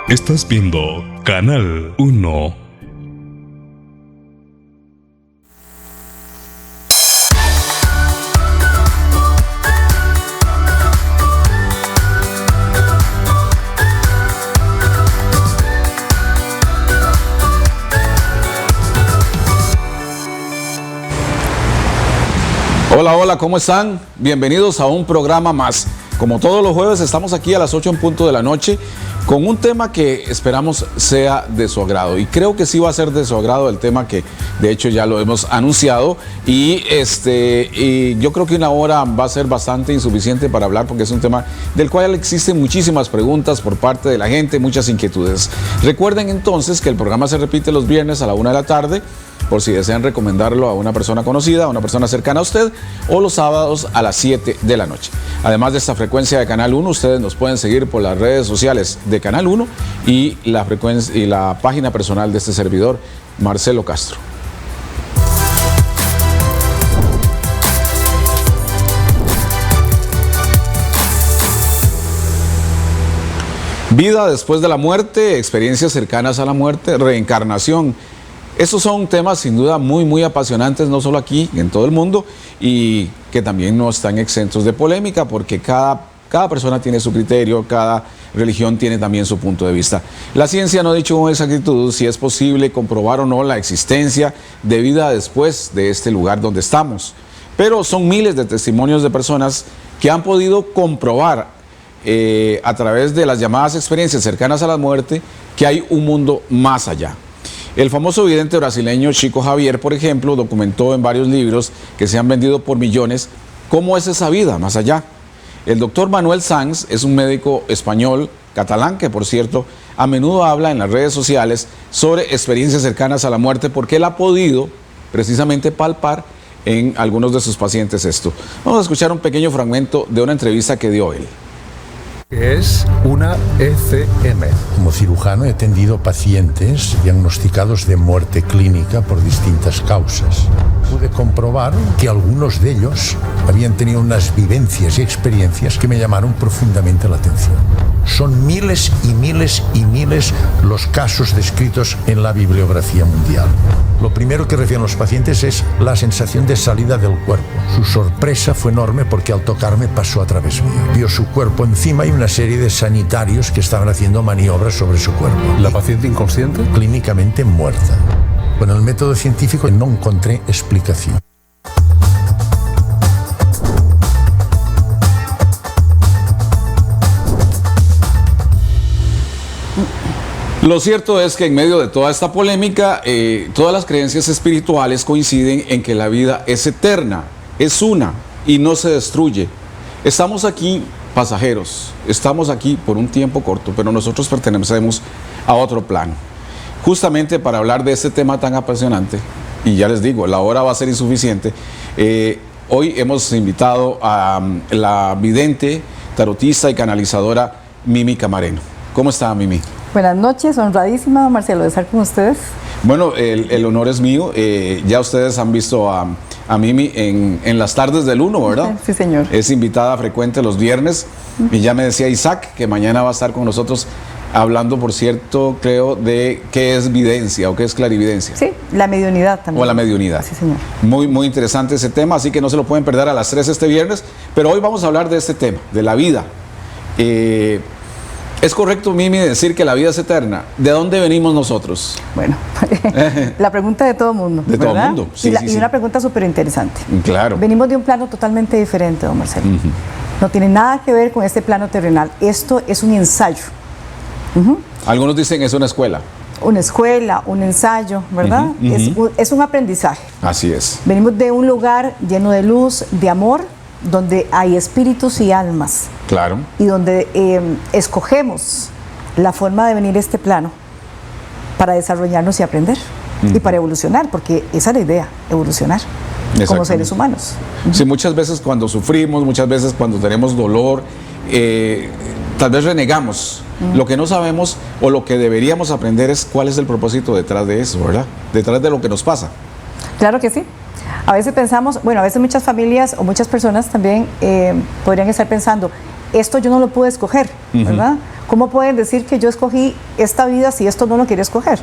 Estás viendo Canal 1. Hola, hola, ¿cómo están? Bienvenidos a un programa más. Como todos los jueves, estamos aquí a las 8 en punto de la noche con un tema que esperamos sea de su agrado. Y creo que sí va a ser de su agrado el tema que de hecho ya lo hemos anunciado. Y yo creo que una hora va a ser bastante insuficiente para hablar porque es un tema del cual existen muchísimas preguntas por parte de la gente, muchas inquietudes. Recuerden entonces que el programa se repite los viernes a la 1 de la tarde. Por si desean recomendarlo a una persona conocida, a una persona cercana a usted, o los sábados a las 7 de la noche. Además de esta frecuencia de Canal 1, ustedes nos pueden seguir por las redes sociales de Canal 1 y la página personal de este servidor, Marcelo Castro. Vida después de la muerte, experiencias cercanas a la muerte, reencarnación. Estos son temas sin duda muy apasionantes, no solo aquí, en todo el mundo, y que también no están exentos de polémica porque cada persona tiene su criterio, cada religión tiene también su punto de vista. La ciencia no ha dicho con exactitud si es posible comprobar o no la existencia de vida después de este lugar donde estamos, pero son miles de testimonios de personas que han podido comprobar a través de las llamadas experiencias cercanas a la muerte que hay un mundo más allá. El famoso vidente brasileño Chico Xavier, por ejemplo, documentó en varios libros que se han vendido por millones cómo es esa vida más allá. El doctor Manuel Sanz es un médico español, catalán, que por cierto a menudo habla en las redes sociales sobre experiencias cercanas a la muerte porque él ha podido precisamente palpar en algunos de sus pacientes esto. Vamos a escuchar un pequeño fragmento de una entrevista que dio él. Es una ECM. Como cirujano he atendido pacientes diagnosticados de muerte clínica por distintas causas. Pude comprobar que algunos de ellos habían tenido unas vivencias y experiencias que me llamaron profundamente la atención. Son miles y miles y miles los casos descritos en la bibliografía mundial. Lo primero que refieren los pacientes es la sensación de salida del cuerpo. Su sorpresa fue enorme porque al tocarme pasó a través mío. Vio su cuerpo encima y una serie de sanitarios que estaban haciendo maniobras sobre su cuerpo. ¿La paciente inconsciente? Clínicamente muerta. Con el método científico no encontré explicación. Lo cierto es que en medio de toda esta polémica, todas las creencias espirituales coinciden en que la vida es eterna, es una y no se destruye. Estamos aquí pasajeros, estamos aquí por un tiempo corto, pero nosotros pertenecemos a otro plano. Justamente para hablar de este tema tan apasionante, y ya les digo, la hora va a ser insuficiente, hoy hemos invitado a la vidente, tarotista y canalizadora Mimi Camareno. ¿Cómo está, Mimi? Buenas noches, honradísima, Marcelo, de estar con ustedes. Bueno, el honor es mío. Ya ustedes han visto a Mimi en las tardes del 1, ¿verdad? Sí, señor. Es invitada frecuente los viernes. Y ya me decía Isaac que mañana va a estar con nosotros hablando, por cierto, creo, de qué es videncia o qué es clarividencia. Sí, la mediunidad también. O la mediunidad. Sí, señor. Muy interesante ese tema, así que no se lo pueden perder a las 3 este viernes. Pero hoy vamos a hablar de este tema, de la vida. ¿Es correcto, Mimi, decir que la vida es eterna? ¿De dónde venimos nosotros? Bueno, la pregunta de todo el mundo, de ¿verdad? todo el mundo, sí, y una pregunta súper interesante. Claro. Venimos de un plano totalmente diferente, don Marcelo. No tiene nada que ver con este plano terrenal. Esto es un ensayo. Algunos dicen es una escuela. Una escuela, un ensayo, ¿verdad? Es un aprendizaje. Así es. Venimos de un lugar lleno de luz, de amor, donde hay espíritus y almas. Claro. Y donde escogemos la forma de venir a este plano para desarrollarnos y aprender y para evolucionar, porque esa es la idea, evolucionar como seres humanos. Sí, muchas veces cuando sufrimos, muchas veces cuando tenemos dolor, tal vez renegamos. Lo que no sabemos o lo que deberíamos aprender es cuál es el propósito detrás de eso, ¿verdad? Detrás de lo que nos pasa. Claro que sí. A veces pensamos, bueno, a veces muchas familias o muchas personas también podrían estar pensando, esto yo no lo pude escoger, ¿verdad? ¿cómo pueden decir que yo escogí esta vida si esto no lo quería escoger?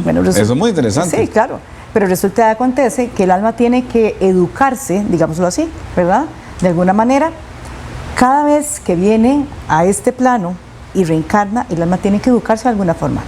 Bueno, Eso es muy interesante. Sí, claro. Pero resulta que acontece que el alma tiene que educarse, digámoslo así, ¿verdad? De alguna manera, cada vez que viene a este plano y reencarna, el alma tiene que educarse de alguna forma.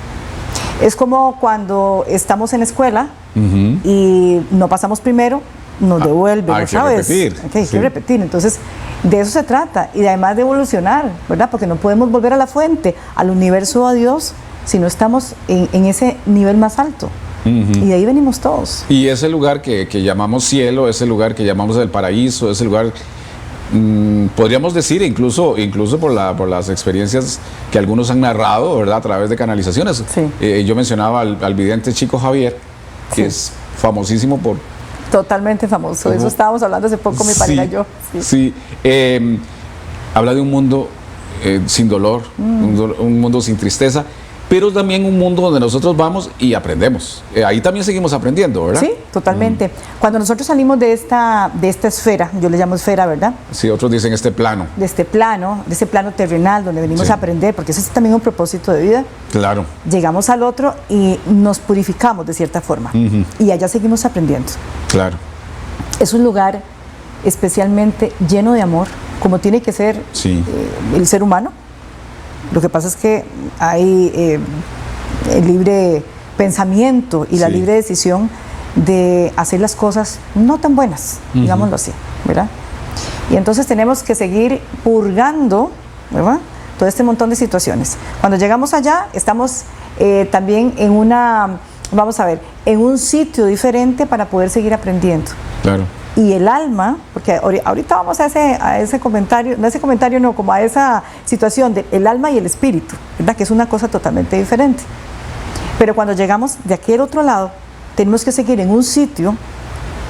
Es como cuando estamos en la escuela y no pasamos primero, nos devuelven, hay ¿no que sabes? repetir, Hay sí. que repetir. Entonces, de eso se trata. Y además de evolucionar, ¿verdad? Porque no podemos volver a la fuente, al universo, a Dios, si no estamos en ese nivel más alto. Y de ahí venimos todos. Y ese lugar que llamamos cielo, ese lugar que llamamos el paraíso, ese lugar, podríamos decir, incluso por las experiencias que algunos han narrado, ¿verdad? A través de canalizaciones. Sí. Yo mencionaba al vidente Chico Javier, que Sí. es famosísimo por... Totalmente famoso. De eso estábamos hablando hace poco, mi pareja y yo. Sí. Habla de un mundo sin dolor, un mundo sin tristeza, pero también un mundo donde nosotros vamos y aprendemos. Ahí también seguimos aprendiendo, ¿verdad? Sí, totalmente. Cuando nosotros salimos de esta esfera, yo le llamo esfera, ¿verdad? Sí, otros dicen este plano. De ese plano terrenal donde venimos Sí. a aprender, porque ese es también un propósito de vida. Claro. Llegamos al otro y nos purificamos de cierta forma. Y allá seguimos aprendiendo. Claro. Es un lugar especialmente lleno de amor, como tiene que ser Sí. el ser humano. Lo que pasa es que hay el libre pensamiento y la Sí. libre decisión de hacer las cosas no tan buenas, digámoslo así, ¿verdad? Y entonces tenemos que seguir purgando, ¿verdad? Todo este montón de situaciones. Cuando llegamos allá, estamos también en en un sitio diferente para poder seguir aprendiendo. Claro. Y el alma, porque ahorita vamos a ese comentario, como a esa situación del alma y el espíritu, ¿verdad? Que es una cosa totalmente diferente. Pero cuando llegamos de aquel otro lado, tenemos que seguir en un sitio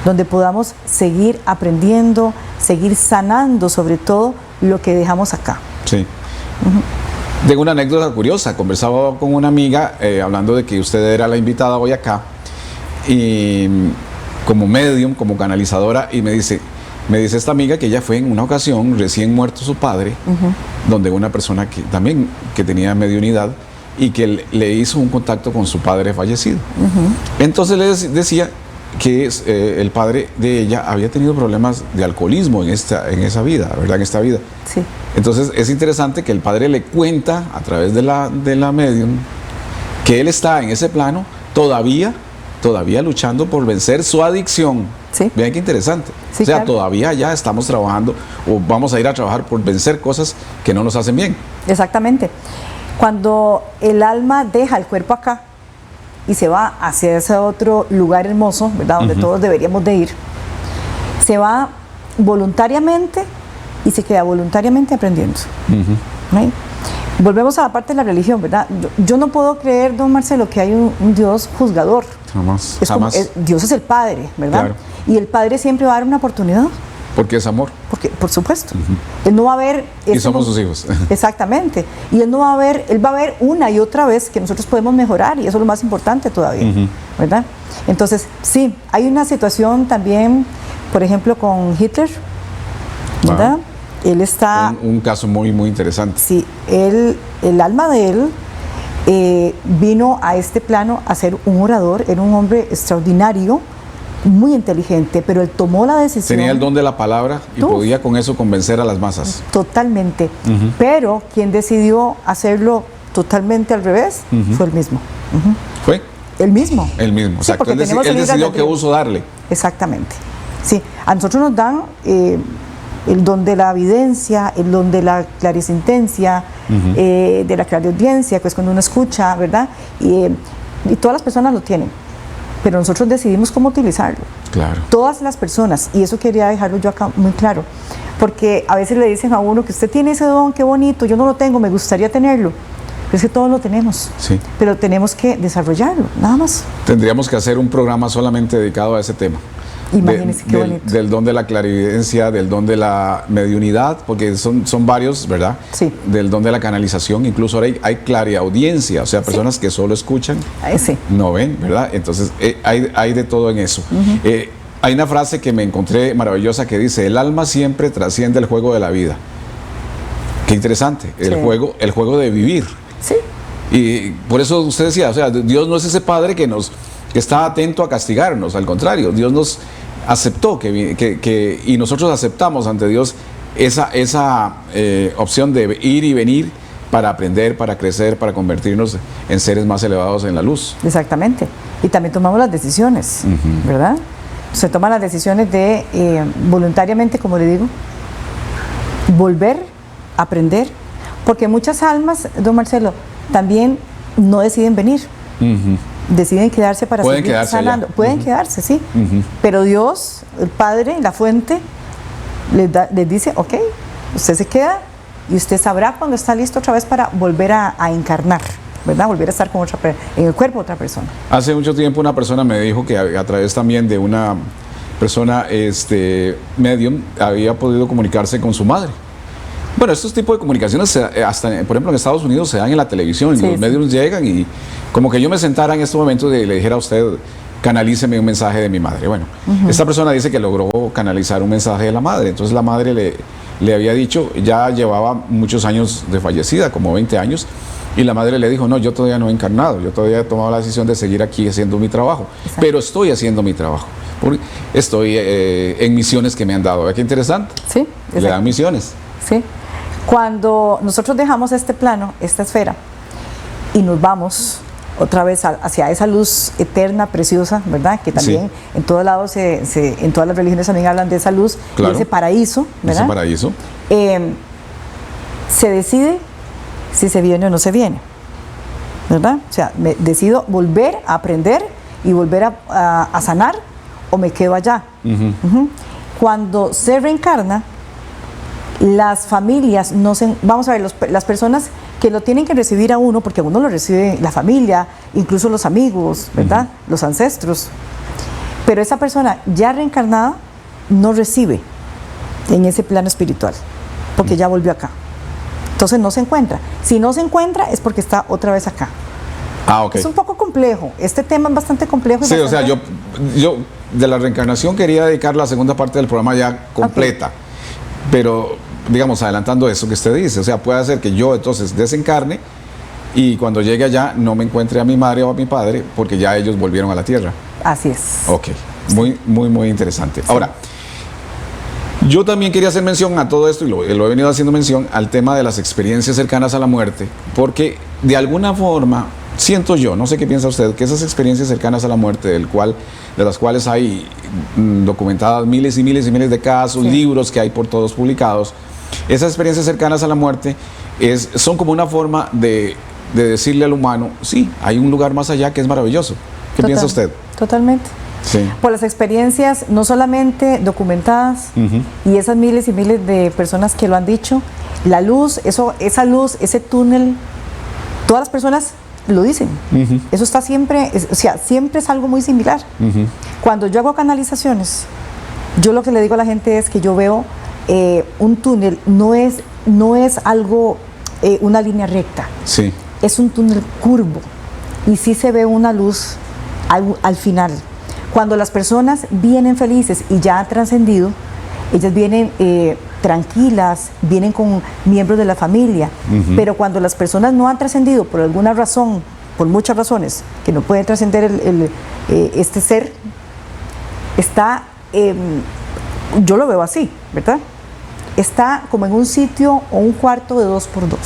donde podamos seguir aprendiendo, seguir sanando sobre todo lo que dejamos acá. Sí. Tengo una anécdota curiosa. Conversaba con una amiga hablando de que usted era la invitada hoy acá y como medium, como canalizadora, y me dice esta amiga que ella fue en una ocasión, recién muerto su padre, donde una persona que tenía mediunidad y que le hizo un contacto con su padre fallecido. Entonces le decía que el padre de ella había tenido problemas de alcoholismo en esa vida, ¿verdad? En esta vida. Sí. Entonces es interesante que el padre le cuenta a través de la medium que él está en ese plano todavía luchando por vencer su adicción. Sí. Vean qué interesante. Sí, o sea, claro. todavía ya estamos trabajando o vamos a ir a trabajar por vencer cosas que no nos hacen bien. Exactamente. Cuando el alma deja el cuerpo acá y se va hacia ese otro lugar hermoso, ¿verdad? Donde todos deberíamos de ir, se va voluntariamente y se queda voluntariamente aprendiendo. ¿Right? Volvemos a la parte de la religión, ¿verdad? Yo no puedo creer, don Marcelo, que hay un Dios juzgador. Jamás. Dios es el Padre, ¿verdad? Claro. Y el Padre siempre va a dar una oportunidad. Porque es amor. Porque, por supuesto, Él no va a ver... Y somos sus hijos. Exactamente. Y Él va a ver una y otra vez que nosotros podemos mejorar, y eso es lo más importante todavía, ¿verdad? Entonces, sí, hay una situación también, por ejemplo, con Hitler, ¿verdad? Wow. Él está... Un caso muy, muy interesante. Sí, el alma de él vino a este plano a ser un orador, era un hombre extraordinario, muy inteligente, pero él tomó la decisión. Tenía el don de la palabra y podía con eso convencer a las masas. Totalmente. Pero quien decidió hacerlo totalmente al revés fue él mismo. ¿Fue? El mismo. El mismo, Sí, exacto. porque Él tenemos el libre decidió qué albedrío. uso darle. Exactamente. Sí, a nosotros nos dan el don de la evidencia, el don de la clarisentencia, de la clariaudiencia, que es cuando uno escucha, ¿verdad? Y todas las personas lo tienen, pero nosotros decidimos cómo utilizarlo. Claro. Todas las personas, y eso quería dejarlo yo acá muy claro, porque a veces le dicen a uno que usted tiene ese don, qué bonito, yo no lo tengo, me gustaría tenerlo. Pero es que todos lo tenemos, Sí. pero tenemos que desarrollarlo, nada más. Tendríamos que hacer un programa solamente dedicado a ese tema. Imagínense qué bonito. Del don de la clarividencia, del don de la mediunidad, porque son varios, ¿verdad? Sí. Del don de la canalización, incluso ahora hay clariaudiencia, o sea, personas que solo escuchan, Sí. no ven, ¿verdad? Entonces hay de todo en eso. Hay una frase que me encontré maravillosa que dice: el alma siempre trasciende el juego de la vida. Qué interesante, Sí. el juego de vivir. Sí, Y por eso usted decía, o sea, Dios no es ese padre que está atento a castigarnos, al contrario, Dios nos aceptó y nosotros aceptamos ante Dios esa opción de ir y venir para aprender, para crecer, para convertirnos en seres más elevados en la luz. exactamente. Y también tomamos las decisiones, ¿verdad? Se toman las decisiones de voluntariamente, como le digo, volver, aprender, porque muchas almas, don Marcelo, también no deciden venir. Deciden quedarse para Pueden seguir quedarse sanando. allá. Pueden quedarse, sí. Pero Dios, el Padre, la fuente, les dice, ok, usted se queda y usted sabrá cuando está listo otra vez para volver a encarnar, ¿verdad? Volver a estar con en el cuerpo de otra persona. Hace mucho tiempo una persona me dijo que a través también de una persona medium había podido comunicarse con su madre. Bueno, estos tipos de comunicaciones, hasta, por ejemplo, en Estados Unidos se dan en la televisión, Sí, los sí. mediums llegan y como que yo me sentara en estos momentos y le dijera a usted, canalíceme un mensaje de mi madre. Bueno, esta persona dice que logró canalizar un mensaje de la madre, entonces la madre le había dicho, ya llevaba muchos años de fallecida, como 20 años, y la madre le dijo, no, yo todavía no he encarnado, yo todavía he tomado la decisión de seguir aquí haciendo mi trabajo, Exacto. pero estoy haciendo mi trabajo, porque estoy en misiones que me han dado. ¿Ve qué interesante? Sí, Le dan misiones. Sí. Cuando nosotros dejamos este plano, esta esfera, y nos vamos otra vez hacia esa luz eterna, preciosa, ¿verdad? Que también Sí. en todos lados, en todas las religiones también hablan de esa luz, Claro. y ese paraíso, ¿verdad? Ese paraíso. Se decide si se viene o no se viene, ¿verdad? O sea, me decido volver a aprender y volver a sanar, o me quedo allá. Ujú. Cuando se reencarna, las familias no se... Vamos a ver, las personas que lo tienen que recibir a uno, porque a uno lo recibe la familia, incluso los amigos, ¿verdad? Los ancestros. Pero esa persona ya reencarnada no recibe en ese plano espiritual, porque ya volvió acá. Entonces no se encuentra. Si no se encuentra es porque está otra vez acá. Ah, ok. Es un poco complejo. Este tema es bastante complejo. Y Sí, o sea, bastante- yo de la reencarnación quería dedicar la segunda parte del programa ya completa, pero digamos, adelantando eso que usted dice, o sea, puede hacer que yo entonces desencarne y cuando llegue allá no me encuentre a mi madre o a mi padre porque ya ellos volvieron a la tierra. Así es. Ok, muy interesante. Ahora, yo también quería hacer mención a todo esto, y lo he venido haciendo mención, al tema de las experiencias cercanas a la muerte, porque de alguna forma, siento yo, no sé qué piensa usted, que esas experiencias cercanas a la muerte, de las cuales hay documentadas miles y miles y miles de casos, Sí. libros que hay por todos publicados, esas experiencias cercanas a la muerte son como una forma de decirle al humano, sí, hay un lugar más allá que es maravilloso. ¿Qué piensa usted? Totalmente. Sí. Por las experiencias no solamente documentadas y esas miles y miles de personas que lo han dicho, la luz, esa luz, ese túnel, todas las personas lo dicen. Eso está siempre, o sea, siempre es algo muy similar. Cuando yo hago canalizaciones, yo lo que le digo a la gente es que yo veo un túnel, no es algo, una línea recta, Sí. es un túnel curvo y sí se ve una luz al final. Cuando las personas vienen felices y ya han trascendido, ellas vienen tranquilas, vienen con miembros de la familia, pero cuando las personas no han trascendido por alguna razón, por muchas razones, que no pueden trascender este ser, está, yo lo veo así, ¿verdad? Está como en un sitio o un cuarto de 2x2.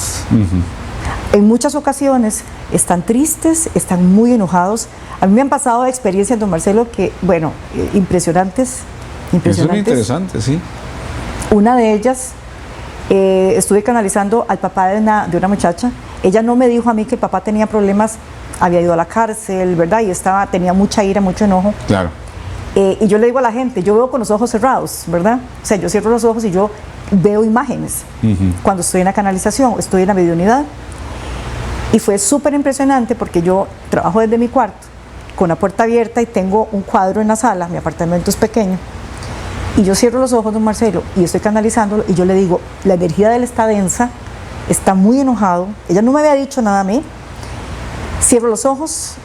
En muchas ocasiones están tristes, están muy enojados. A mí me han pasado experiencias, don Marcelo, que, bueno, impresionantes. Eso es muy interesante, sí. Una de ellas, estuve canalizando al papá de una muchacha. Ella no me dijo a mí que el papá tenía problemas, había ido a la cárcel, ¿verdad? Y tenía mucha ira, mucho enojo. Claro. Y yo le digo a la gente, yo veo con los ojos cerrados, ¿verdad? O sea, yo cierro los ojos y yo veo imágenes cuando estoy en la canalización, estoy en la mediunidad. Y fue súper impresionante porque yo trabajo desde mi cuarto, con la puerta abierta y tengo un cuadro en la sala, mi apartamento es pequeño. Y yo cierro los ojos, don Marcelo, y estoy canalizándolo y yo le digo, la energía de él está densa, está muy enojado, ella no me había dicho nada a mí. Cierro los ojos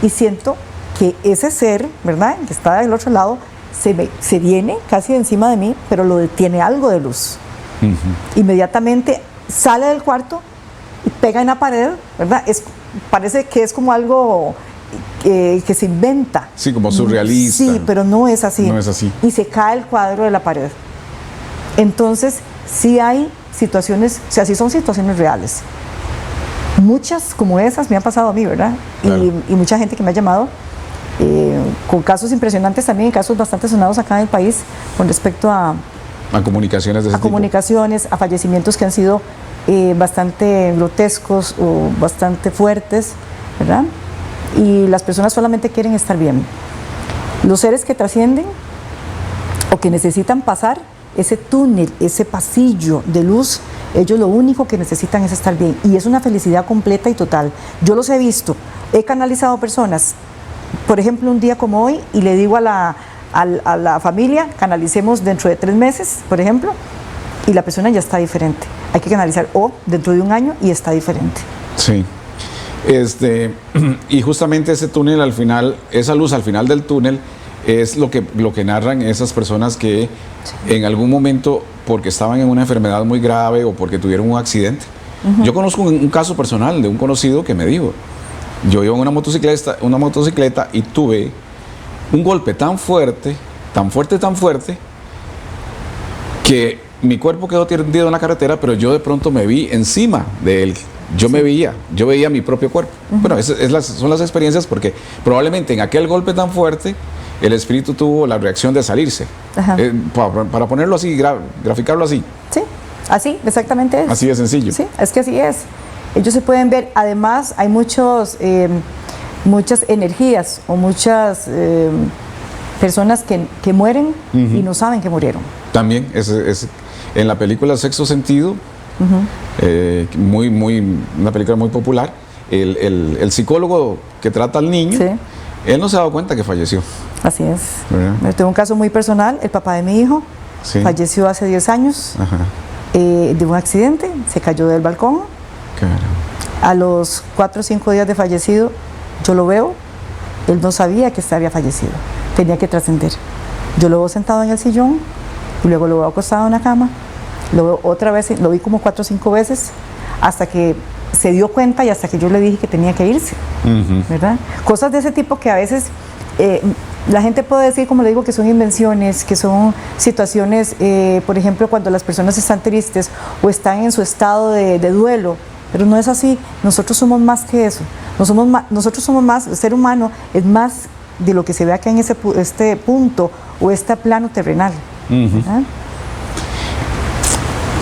y siento que ese ser, ¿verdad?, que está del otro lado, se viene casi encima de mí, pero lo detiene algo de luz. Inmediatamente sale del cuarto y pega en la pared, ¿verdad? Parece que es como algo que se inventa. Sí, como surrealista. Sí, pero no es así. No es así. Y se cae el cuadro de la pared. Entonces, sí hay situaciones, o sea, sí son situaciones reales. Muchas como esas me han pasado a mí, ¿verdad? Claro. Y mucha gente que me ha llamado con casos impresionantes también, casos bastante sonados acá en el país con respecto a comunicaciones de ese tipo. comunicaciones, a fallecimientos que han sido bastante grotescos o bastante fuertes, ¿verdad? Y las personas solamente quieren estar bien. Los seres que trascienden o que necesitan pasar ese túnel, ese pasillo de luz, ellos lo único que necesitan es estar bien y es una felicidad completa y total. Yo los he visto, he canalizado personas, por ejemplo un día como hoy, y le digo a la familia, canalicemos dentro de 3 meses, por ejemplo, y la persona ya está diferente. Hay que canalizar o dentro de 1 año y está diferente. Sí. Y justamente ese túnel al final, esa luz al final del túnel es lo que narran esas personas que en algún momento, porque estaban en una enfermedad muy grave o porque tuvieron un accidente. Yo conozco un caso personal de un conocido que me dijo, yo iba en una motocicleta y tuve un golpe tan fuerte, que mi cuerpo quedó tendido en la carretera, pero yo de pronto me vi encima de él. Yo veía mi propio cuerpo. Bueno, son las experiencias, porque probablemente en aquel golpe tan fuerte el espíritu tuvo la reacción de salirse. Para ponerlo así, graficarlo así. Sí, así, exactamente es. Así de sencillo. Sí, es que así es. Ellos se pueden ver, además hay muchas energías o muchas personas que mueren y no saben que murieron. También, en la película Sexto Sentido, una película muy popular, el psicólogo que trata al niño, Sí. él no se ha dado cuenta que falleció. Así es. ¿Verdad? Yo tengo un caso muy personal, el papá de mi hijo Sí. falleció hace 10 años Ajá. de un accidente, se cayó del balcón. Caramba. A los 4 o 5 días de fallecido, yo lo veo, él no sabía que había fallecido, tenía que trascender. Yo lo veo sentado en el sillón, y luego lo veo acostado en la cama, lo veo otra vez, lo vi como 4 o 5 veces, hasta que se dio cuenta y hasta que yo le dije que tenía que irse, ¿verdad? Cosas de ese tipo que a veces la gente puede decir, como le digo, que son invenciones, que son situaciones, por ejemplo, cuando las personas están tristes o están en su estado de duelo, pero no es así. Nosotros somos más que eso. Nosotros somos más, el ser humano es más de lo que se ve acá en este punto o este plano terrenal. ¿Verdad?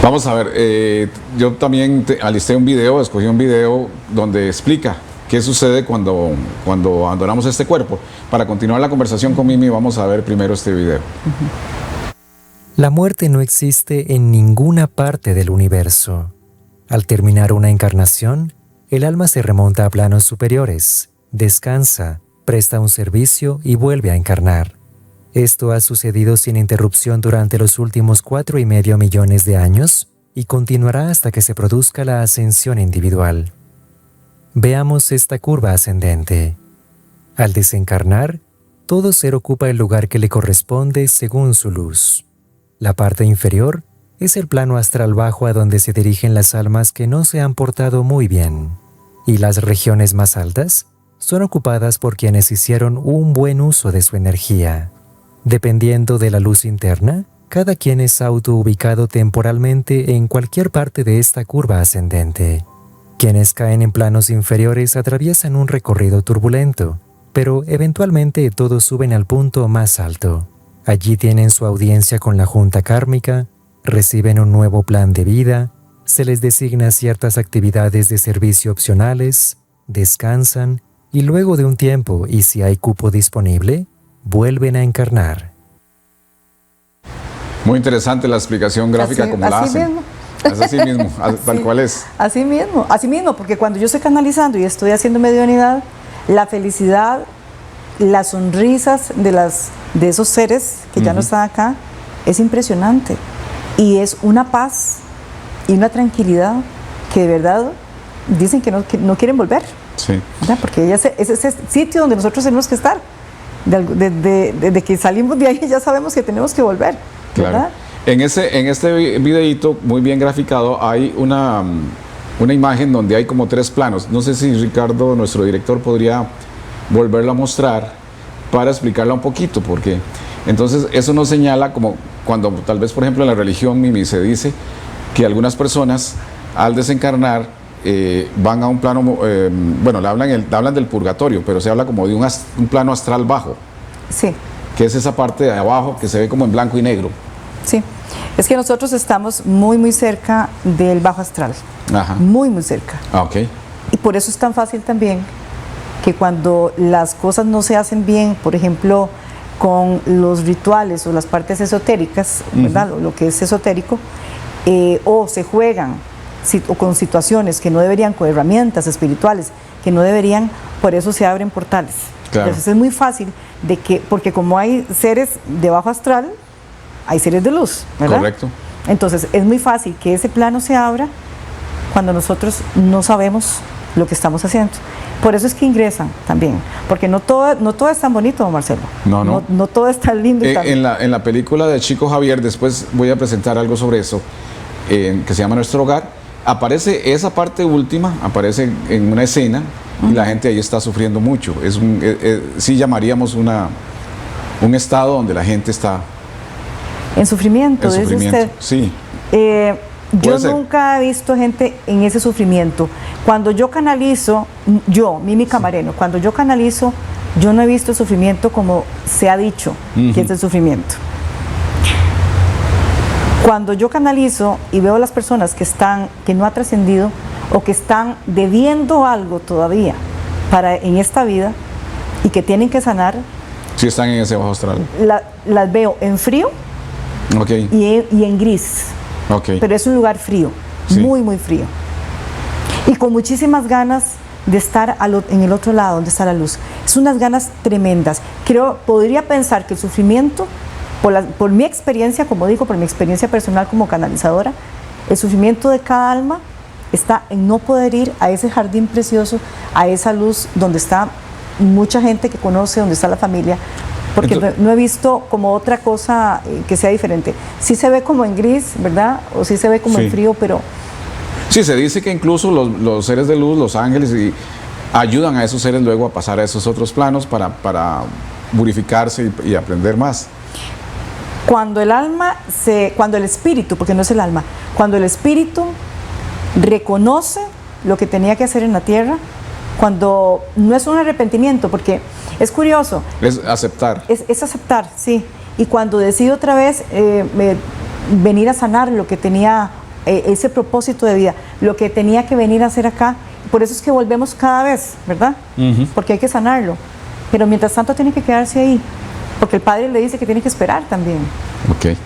Vamos a ver, yo también escogí un video donde explica qué sucede cuando abandonamos este cuerpo. Para continuar la conversación con Mimi, vamos a ver primero este video. La muerte no existe en ninguna parte del universo. Al terminar una encarnación, el alma se remonta a planos superiores, descansa, presta un servicio y vuelve a encarnar. Esto ha sucedido sin interrupción durante los últimos 4,5 millones de años y continuará hasta que se produzca la ascensión individual. Veamos esta curva ascendente. Al desencarnar, todo ser ocupa el lugar que le corresponde según su luz. La parte inferior es el plano astral bajo a donde se dirigen las almas que no se han portado muy bien, y las regiones más altas son ocupadas por quienes hicieron un buen uso de su energía. Dependiendo de la luz interna, cada quien es autoubicado temporalmente en cualquier parte de esta curva ascendente. Quienes caen en planos inferiores atraviesan un recorrido turbulento, pero eventualmente todos suben al punto más alto. Allí tienen su audiencia con la junta kármica, reciben un nuevo plan de vida, se les designa ciertas actividades de servicio opcionales, descansan y luego de un tiempo, y si hay cupo disponible, vuelven a encarnar. Muy interesante la explicación gráfica como la hacen. Mismo. Es así mismo, tal cual es. Así mismo, porque cuando yo estoy canalizando y estoy haciendo mediunidad, la felicidad, las sonrisas de esos seres que ya no están acá, es impresionante. Y es una paz y una tranquilidad que de verdad dicen que no quieren volver. Sí. ¿Verdad? Porque es ese sitio donde nosotros tenemos que estar. Desde que salimos de ahí ya sabemos que tenemos que volver. ¿Verdad? Claro. En este videíto, muy bien graficado, hay una imagen donde hay como 3 planos. No sé si Ricardo, nuestro director, podría volverlo a mostrar para explicarla un poquito, porque entonces eso nos señala como cuando tal vez, por ejemplo, en la religión Mimi se dice que algunas personas al desencarnar van a un plano, bueno, le hablan del purgatorio, pero se habla como de un plano astral bajo. Sí. Que es esa parte de abajo que se ve como en blanco y negro. Sí, es que nosotros estamos muy, muy cerca del bajo astral. Ajá. Muy, muy cerca. Ah, ok. Y por eso es tan fácil también que cuando las cosas no se hacen bien, por ejemplo, con los rituales o las partes esotéricas, ¿verdad? Lo que es esotérico, o se juegan o con situaciones que no deberían, con herramientas espirituales que no deberían, por eso se abren portales. Claro. Entonces es muy fácil de que, porque como hay seres de bajo astral, hay seres de luz, ¿verdad? Correcto. Entonces es muy fácil que ese plano se abra cuando nosotros no sabemos lo que estamos haciendo. Por eso es que ingresan también, porque no todo es tan bonito, don Marcelo. No todo es tan lindo. Y tan... En la película de Chico Javier, después voy a presentar algo sobre eso, que se llama Nuestro Hogar, aparece esa parte última, aparece en una escena, y la gente ahí está sufriendo mucho. Sí llamaríamos un estado donde la gente está en sufrimiento, en sufrimiento. Usted. Sí. Yo nunca he visto gente en ese sufrimiento. Cuando yo canalizo, Mimi Camareno, cuando yo canalizo, yo no he visto sufrimiento como se ha dicho que es el sufrimiento. Cuando yo canalizo y veo a las personas que no ha trascendido o que están debiendo algo todavía en esta vida y que tienen que sanar, sí están en ese bajo astral. Las veo en frío, okay, y en gris. Okay. Pero es un lugar frío, sí, muy, muy frío. Y con muchísimas ganas de estar en el otro lado, donde está la luz. Es unas ganas tremendas. Podría pensar que el sufrimiento, por mi experiencia, como digo, por mi experiencia personal como canalizadora, el sufrimiento de cada alma está en no poder ir a ese jardín precioso, a esa luz donde está mucha gente que conoce, donde está la familia, porque no he visto como otra cosa que sea diferente. Sí se ve como en gris, ¿verdad? O sí se ve como en frío, pero... Sí, se dice que incluso los seres de luz, los ángeles, ayudan a esos seres luego a pasar a esos otros planos para purificarse y aprender más. Cuando el espíritu, porque no es el alma, cuando el espíritu reconoce lo que tenía que hacer en la tierra, cuando no es un arrepentimiento, porque es curioso. Es aceptar. Es aceptar, sí. Y cuando decide otra vez venir a sanar lo que tenía, ese propósito de vida, lo que tenía que venir a hacer acá, por eso es que volvemos cada vez, ¿verdad? Porque hay que sanarlo. Pero mientras tanto tiene que quedarse ahí, porque el Padre le dice que tiene que esperar también. Ok.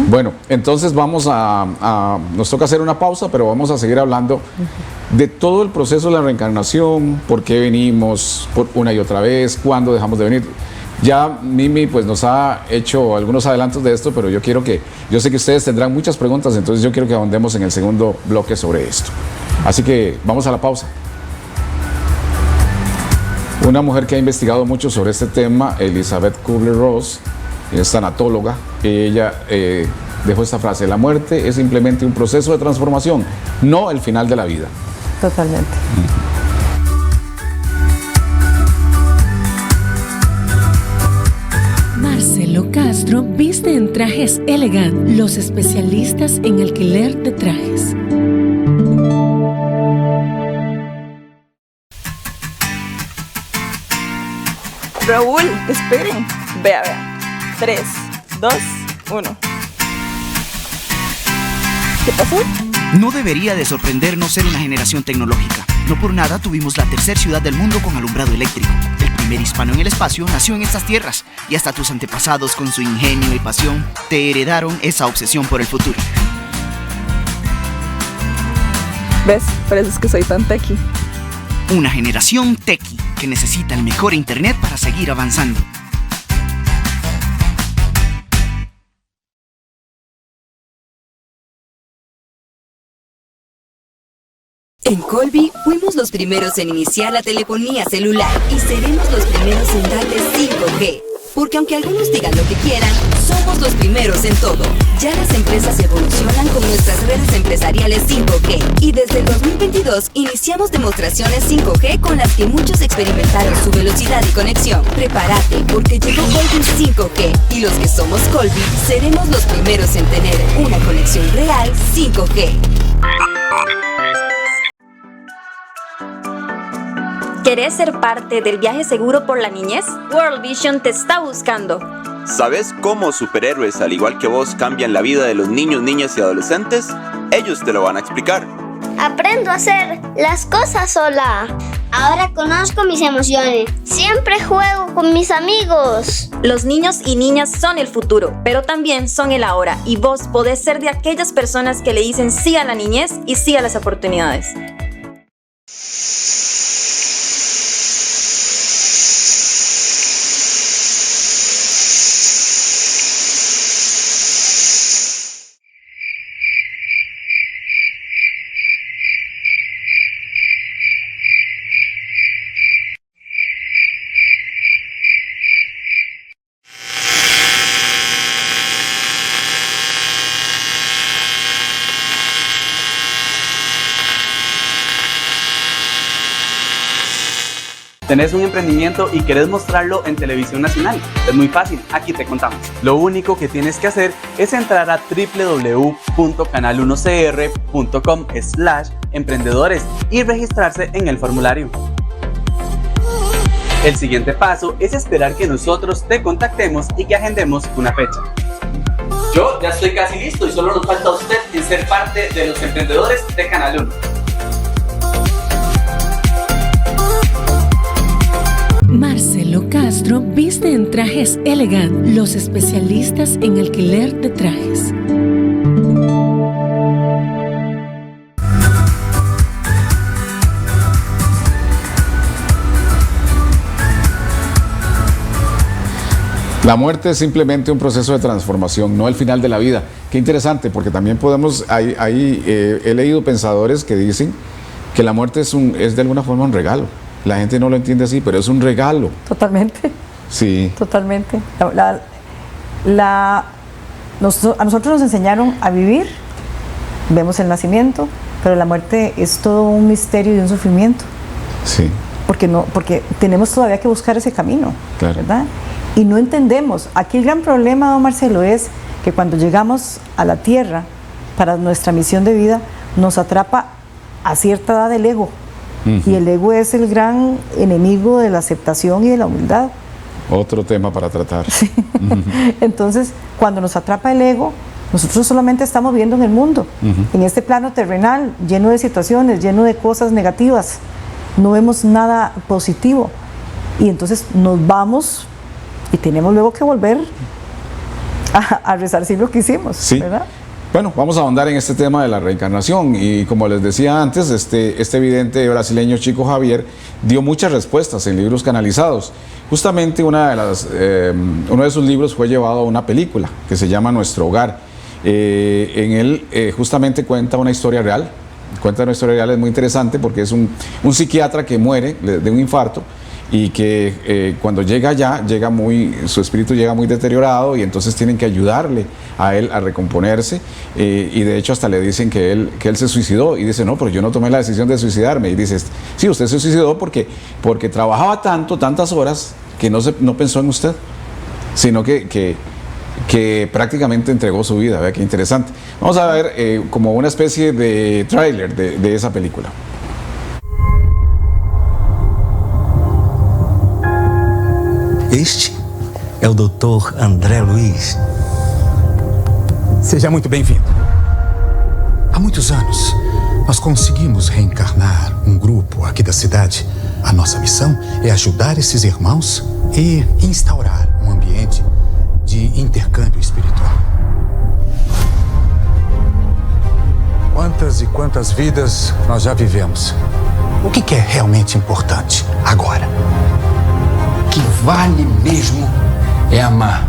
Bueno, entonces nos toca hacer una pausa, pero vamos a seguir hablando de todo el proceso de la reencarnación, por qué venimos por una y otra vez, cuándo dejamos de venir. Ya Mimi pues nos ha hecho algunos adelantos de esto, pero yo sé que ustedes tendrán muchas preguntas, entonces yo quiero que ahondemos en el segundo bloque sobre esto. Así que vamos a la pausa. Una mujer que ha investigado mucho sobre este tema, Elizabeth Kubler-Ross, es tanatóloga. Ella dejó esta frase: la muerte es simplemente un proceso de transformación, no el final de la vida. Totalmente. Marcelo Castro viste en Trajes Elegant, los especialistas en alquiler de trajes. Raúl, esperen. Vea. 3, 2, 1. ¿Qué pasó? No debería de sorprendernos ser una generación tecnológica. No por nada tuvimos la tercera ciudad del mundo con alumbrado eléctrico. El primer hispano en el espacio nació en estas tierras. Y hasta tus antepasados, con su ingenio y pasión, te heredaron esa obsesión por el futuro. ¿Ves? Por eso es que soy tan techie. Una generación techie que necesita el mejor internet para seguir avanzando. En Colby fuimos los primeros en iniciar la telefonía celular y seremos los primeros en darle 5G. Porque aunque algunos digan lo que quieran, somos somos los primeros en todo. Ya las empresas evolucionan con nuestras redes empresariales 5G y desde el 2022 iniciamos demostraciones 5G con las que muchos experimentaron su velocidad y conexión. Prepárate porque llegó Colby 5G y los que somos Colby seremos los primeros en tener una conexión real 5G. ¿Querés ser parte del viaje seguro por la niñez? World Vision te está buscando. ¿Sabes cómo superhéroes, al igual que vos, cambian la vida de los niños, niñas y adolescentes? Ellos te lo van a explicar. Aprendo a hacer las cosas sola. Ahora conozco mis emociones. Siempre juego con mis amigos. Los niños y niñas son el futuro, pero también son el ahora. Y vos podés ser de aquellas personas que le dicen sí a la niñez y sí a las oportunidades. ¿Tenés un emprendimiento y querés mostrarlo en televisión nacional? Es muy fácil, aquí te contamos. Lo único que tienes que hacer es entrar a www.canal1cr.com/emprendedores y registrarse en el formulario. El siguiente paso es esperar que nosotros te contactemos y que agendemos una fecha. Yo ya estoy casi listo y solo nos falta a usted en ser parte de los emprendedores de Canal 1. Marcelo Castro viste en Trajes Elegant, los especialistas en alquiler de trajes. La muerte es simplemente un proceso de transformación, no el final de la vida. Qué interesante, porque también podemos, he leído pensadores que dicen que la muerte es de alguna forma un regalo. La gente no lo entiende así, pero es un regalo. Totalmente. Sí. Totalmente. A nosotros nos enseñaron a vivir, vemos el nacimiento, pero la muerte es todo un misterio y un sufrimiento. Sí. Porque tenemos todavía que buscar ese camino, claro, ¿verdad? Y no entendemos. Aquí el gran problema, don Marcelo, es que cuando llegamos a la tierra para nuestra misión de vida, nos atrapa a cierta edad el ego. Y el ego es el gran enemigo de la aceptación y de la humildad. Otro tema para tratar. Sí. Entonces, cuando nos atrapa el ego, nosotros solamente estamos viendo en el mundo, en este plano terrenal, lleno de situaciones, lleno de cosas negativas. No vemos nada positivo. Y entonces nos vamos y tenemos luego que volver a resarcir lo que hicimos, sí, ¿verdad? Bueno, vamos a ahondar en este tema de la reencarnación y como les decía antes, este vidente brasileño Chico Xavier dio muchas respuestas en libros canalizados. Justamente uno de sus libros fue llevado a una película que se llama Nuestro Hogar. En él justamente cuenta una historia real. Es muy interesante porque es un psiquiatra que muere de un infarto y que cuando llega allá, su espíritu llega muy deteriorado y entonces tienen que ayudarle a él a recomponerse y de hecho hasta le dicen que él se suicidó y dice, no, pero yo no tomé la decisión de suicidarme. Y dice, sí, usted se suicidó porque trabajaba tantas horas que no pensó en usted, sino que prácticamente entregó su vida. Vea qué interesante. Vamos a ver como una especie de tráiler de esa película. Este é o Dr. André Luiz. Seja muito bem-vindo. Há muitos anos, nós conseguimos reencarnar um grupo aqui da cidade. A nossa missão é ajudar esses irmãos e instaurar um ambiente de intercâmbio espiritual. Quantas e quantas vidas nós já vivemos? O que é realmente importante agora? O que vale mesmo é amar.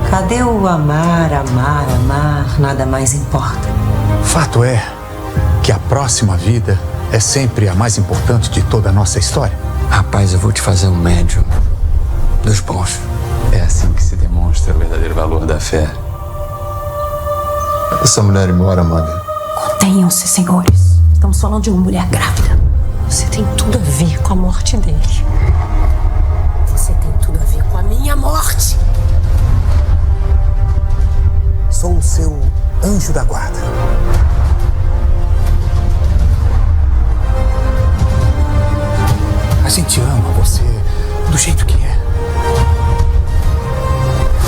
Cadê o amar, amar, amar? Nada mais importa. Fato é que a próxima vida é sempre a mais importante de toda a nossa história. Rapaz, eu vou te fazer um médium. dos bons. É assim que se demonstra o verdadeiro valor da fé. Essa mulher ir embora, Maga. Contenham-se, senhores. Estamos falando de uma mulher grávida. Você tem tudo a ver com a morte dele. Você tem tudo a ver com a minha morte. Sou o seu anjo da guarda. A gente ama você do jeito que é.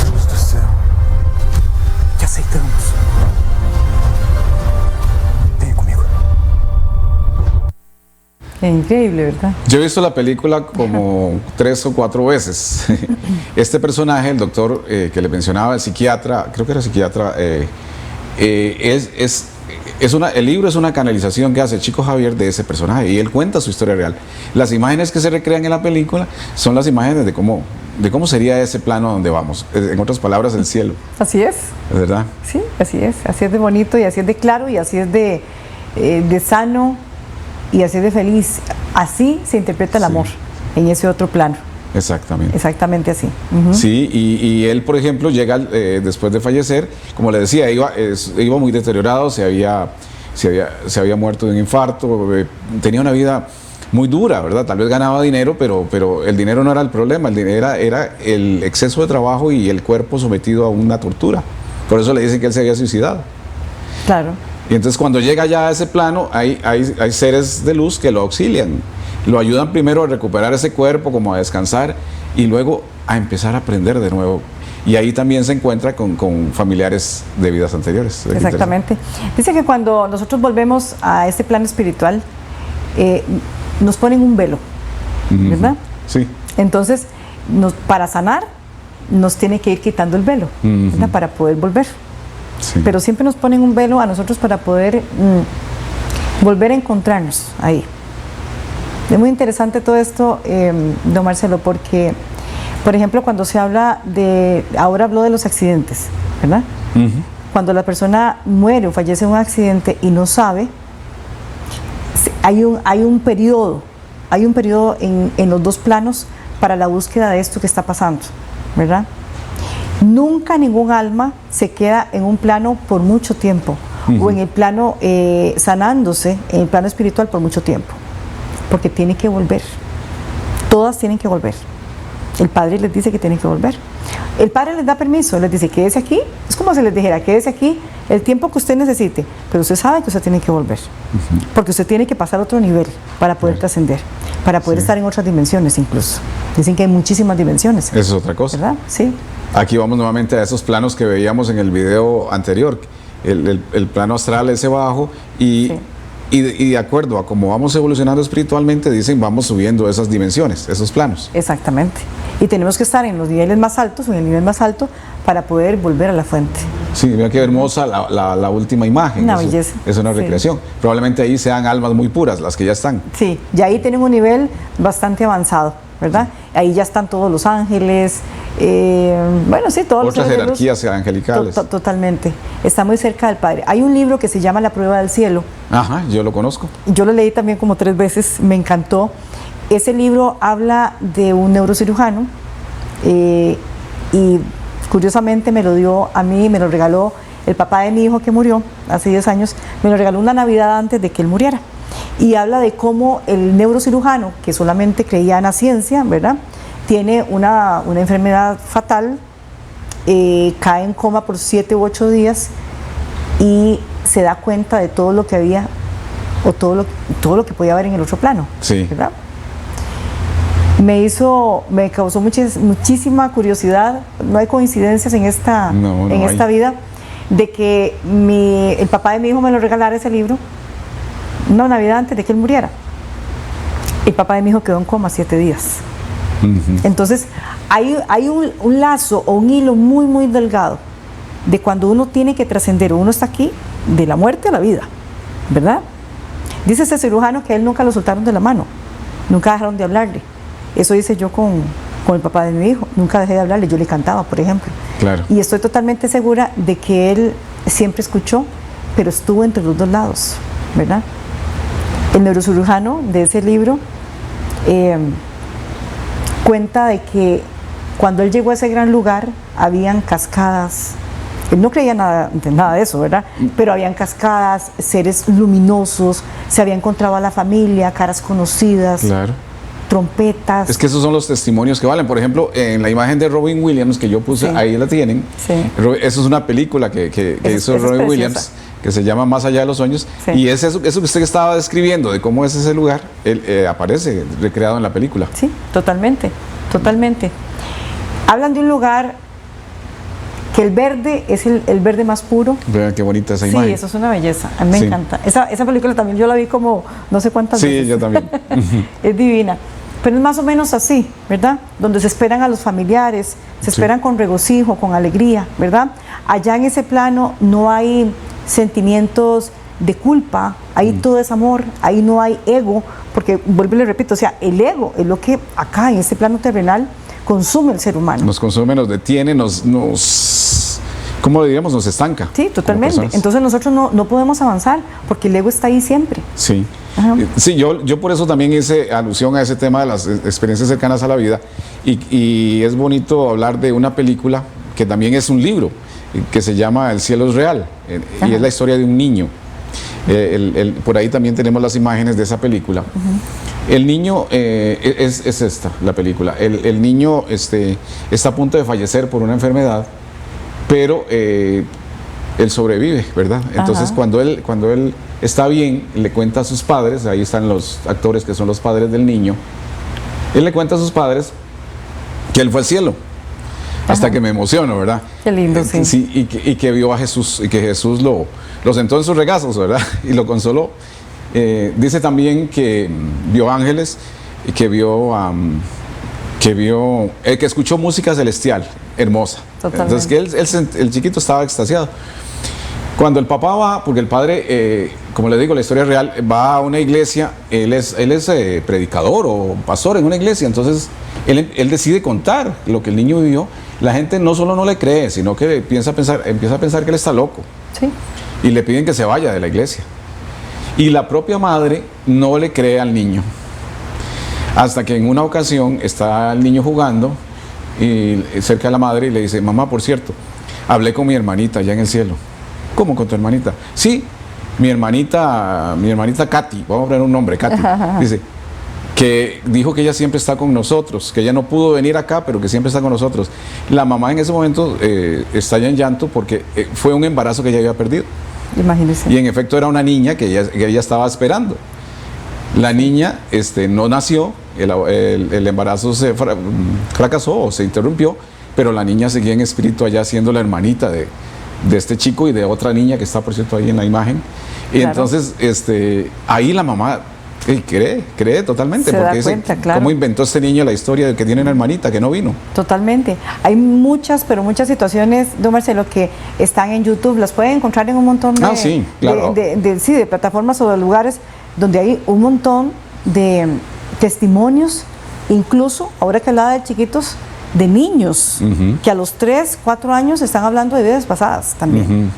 Deus do céu. Te aceitamos. Venha comigo. É increíble, ¿verdad? Yo he visto la película como 3 o 4 veces. Este personaje, el doctor que le mencionaba, el psiquiatra, creo que era psiquiatra, el libro es una canalización que hace Chico Javier de ese personaje y él cuenta su historia real. Las imágenes que se recrean en la película son las imágenes de cómo sería ese plano donde vamos. En otras palabras, el cielo. Así es. ¿Verdad? Sí, así es de bonito y así es de claro y así es de sano y así es de feliz. Así se interpreta el amor en ese otro plano. Exactamente. Exactamente así. Sí, y él, por ejemplo, llega después de fallecer, como le decía, iba muy deteriorado, se había muerto de un infarto, tenía una vida muy dura, ¿verdad? Tal vez ganaba dinero, pero el dinero no era el problema, el dinero era el exceso de trabajo y el cuerpo sometido a una tortura. Por eso le dicen que él se había suicidado. Claro. Y entonces cuando llega ya a ese plano, hay seres de luz que lo auxilian. Lo ayudan primero a recuperar ese cuerpo, como a descansar, y luego a empezar a aprender de nuevo. Y ahí también se encuentra con familiares de vidas anteriores. Exactamente. Dice que cuando nosotros volvemos a este plano espiritual, nos ponen un velo, ¿verdad? Sí. Entonces, para sanar, nos tiene que ir quitando el velo, ¿verdad? Para poder volver. Sí. Pero siempre nos ponen un velo a nosotros para poder volver a encontrarnos ahí. Es muy interesante todo esto, don Marcelo, porque, por ejemplo, cuando se habla ahora habló de los accidentes, ¿verdad? Cuando la persona muere o fallece en un accidente y no sabe, hay un periodo en los dos planos para la búsqueda de esto que está pasando, ¿verdad? Nunca ningún alma se queda en un plano por mucho tiempo o en el plano sanándose, en el plano espiritual por mucho tiempo. Porque tiene que volver. Todas tienen que volver. El Padre les dice que tienen que volver. El Padre les da permiso, les dice, quédese aquí. Es como si les dijera, quédese aquí el tiempo que usted necesite, pero usted sabe que usted tiene que volver. Porque usted tiene que pasar a otro nivel para poder trascender, para poder estar en otras dimensiones incluso. Dicen que hay muchísimas dimensiones. Esa es otra cosa. ¿Verdad? Sí. Aquí vamos nuevamente a esos planos que veíamos en el video anterior. El plano astral, ese bajo, y de acuerdo a cómo vamos evolucionando espiritualmente, dicen, vamos subiendo esas dimensiones, esos planos. Exactamente. Y tenemos que estar en los niveles más altos o en el nivel más alto para poder volver a la fuente. Sí, mira qué hermosa la última imagen. Una belleza. Es una recreación. Probablemente ahí sean almas muy puras, las que ya están. Sí, ya ahí tienen un nivel bastante avanzado, ¿verdad? Ahí ya están todos los ángeles, bueno, sí, todos otras los jerarquías angelicales. Totalmente. Está muy cerca del Padre. Hay un libro que se llama La Prueba del Cielo. Ajá, yo lo conozco. Yo lo leí también como 3 veces, me encantó. Ese libro habla de un neurocirujano y curiosamente me lo dio a mí, me lo regaló el papá de mi hijo que murió hace 10 años, me lo regaló una Navidad antes de que él muriera. Y habla de cómo el neurocirujano, que solamente creía en la ciencia, ¿verdad?, tiene una enfermedad fatal, cae en coma por 7 u 8 días y se da cuenta de todo lo que había o todo lo que podía haber en el otro plano. Sí. ¿Verdad? Me causó muchísima curiosidad. No hay coincidencias en esta vida de que el papá de mi hijo me lo regalara ese libro una Navidad antes de que él muriera. El papá de mi hijo quedó en coma 7 días. Entonces hay un lazo o un hilo muy muy delgado de cuando uno tiene que trascender, uno está aquí de la muerte a la vida, ¿verdad? Dice ese cirujano que a él nunca lo soltaron de la mano, nunca dejaron de hablarle. Eso hice yo con el papá de mi hijo, nunca dejé de hablarle, yo le cantaba, por ejemplo. Claro. Y estoy totalmente segura de que él siempre escuchó, pero estuvo entre los dos lados, ¿verdad? El neurocirujano de ese libro cuenta de que Cuando él llegó a ese gran lugar, habían cascadas. Él no creía nada de eso, ¿verdad? Pero habían cascadas, seres luminosos, se había encontrado a la familia, caras conocidas, Claro. trompetas. Es que esos son los testimonios que valen. Por ejemplo, en la imagen de Robin Williams que yo puse, Sí. ahí la tienen. Sí. Eso es una película que hizo es Robin preciosa. Williams, que se llama Más allá de los sueños. Sí. Y es eso que usted estaba describiendo, de cómo es ese lugar, aparece recreado en la película. Sí, totalmente, totalmente. Hablan de un lugar que el verde es el verde más puro. Vean qué bonita esa Sí, imagen. eso es una belleza. A mí me Sí. encanta. Esa película también yo la vi como no sé cuántas Sí, veces. yo también. Es divina. Pero es más o menos así, ¿verdad? Donde se esperan a los familiares, se esperan con regocijo, con alegría, ¿verdad? Allá en ese plano no hay sentimientos de culpa, ahí todo es amor, ahí no hay ego, porque vuelvo y le repito, o sea, el ego es lo que acá en este plano terrenal consume el ser humano. Nos consume, nos detiene, ¿cómo lo diríamos? Nos estanca. Sí, totalmente. como personas. Entonces nosotros no podemos avanzar porque el ego está ahí siempre. Sí. Ajá. Sí, yo por eso también hice alusión a ese tema de las experiencias cercanas a la vida y es bonito hablar de una película que también es un libro que se llama El cielo es real y es la historia de un niño. Por ahí también tenemos las imágenes de esa película. El niño, es esta la película, el niño está a punto de fallecer por una enfermedad, pero él sobrevive, ¿verdad? Entonces Ajá. cuando él está bien, le cuenta a sus padres, ahí están los actores que son los padres del niño, él le cuenta a sus padres que él fue al cielo, hasta que me emociono, ¿verdad? Qué lindo, sí. Sí, y que vio a Jesús, y que Jesús lo sentó en sus regazos, ¿verdad? Y lo consoló. Dice también que vio ángeles y que que escuchó música celestial, hermosa. Totalmente. Entonces que el chiquito estaba extasiado. Cuando el papá va, porque el padre, como le digo, la historia es real, va a una iglesia, él es predicador o pastor en una iglesia, entonces él decide contar lo que el niño vivió. La gente no solo no le cree, sino que empieza a pensar que él está loco. Sí. Y le piden que se vaya de la iglesia. Y la propia madre no le cree al niño. Hasta que en una ocasión está el niño jugando y cerca de la madre y le dice, mamá, por cierto, hablé con mi hermanita allá en el cielo. ¿Cómo con tu hermanita? Sí, mi hermanita Katy, vamos a poner un nombre, Katy. Dice que dijo que ella siempre está con nosotros, que ella no pudo venir acá, pero que siempre está con nosotros. La mamá en ese momento está ya en llanto porque fue un embarazo que ella había perdido. Imagínese. Y en efecto era una niña que ella estaba esperando. La niña no nació, el embarazo se fracasó o se interrumpió, pero la niña seguía en espíritu allá siendo la hermanita de este chico y de otra niña que está, por cierto, ahí en la imagen. Y Claro. entonces ahí la mamá cree totalmente, Se da porque dice, cuenta, claro. ¿cómo inventó este niño la historia de que tiene una hermanita que no vino? Totalmente. Hay muchas, pero muchas situaciones, don Marcelo, que están en YouTube, las pueden encontrar en un montón de, sí, claro. de plataformas o de lugares donde hay un montón de testimonios, incluso, ahora que hablaba de chiquitos, de niños, que a los 3, 4 años están hablando de vidas pasadas también,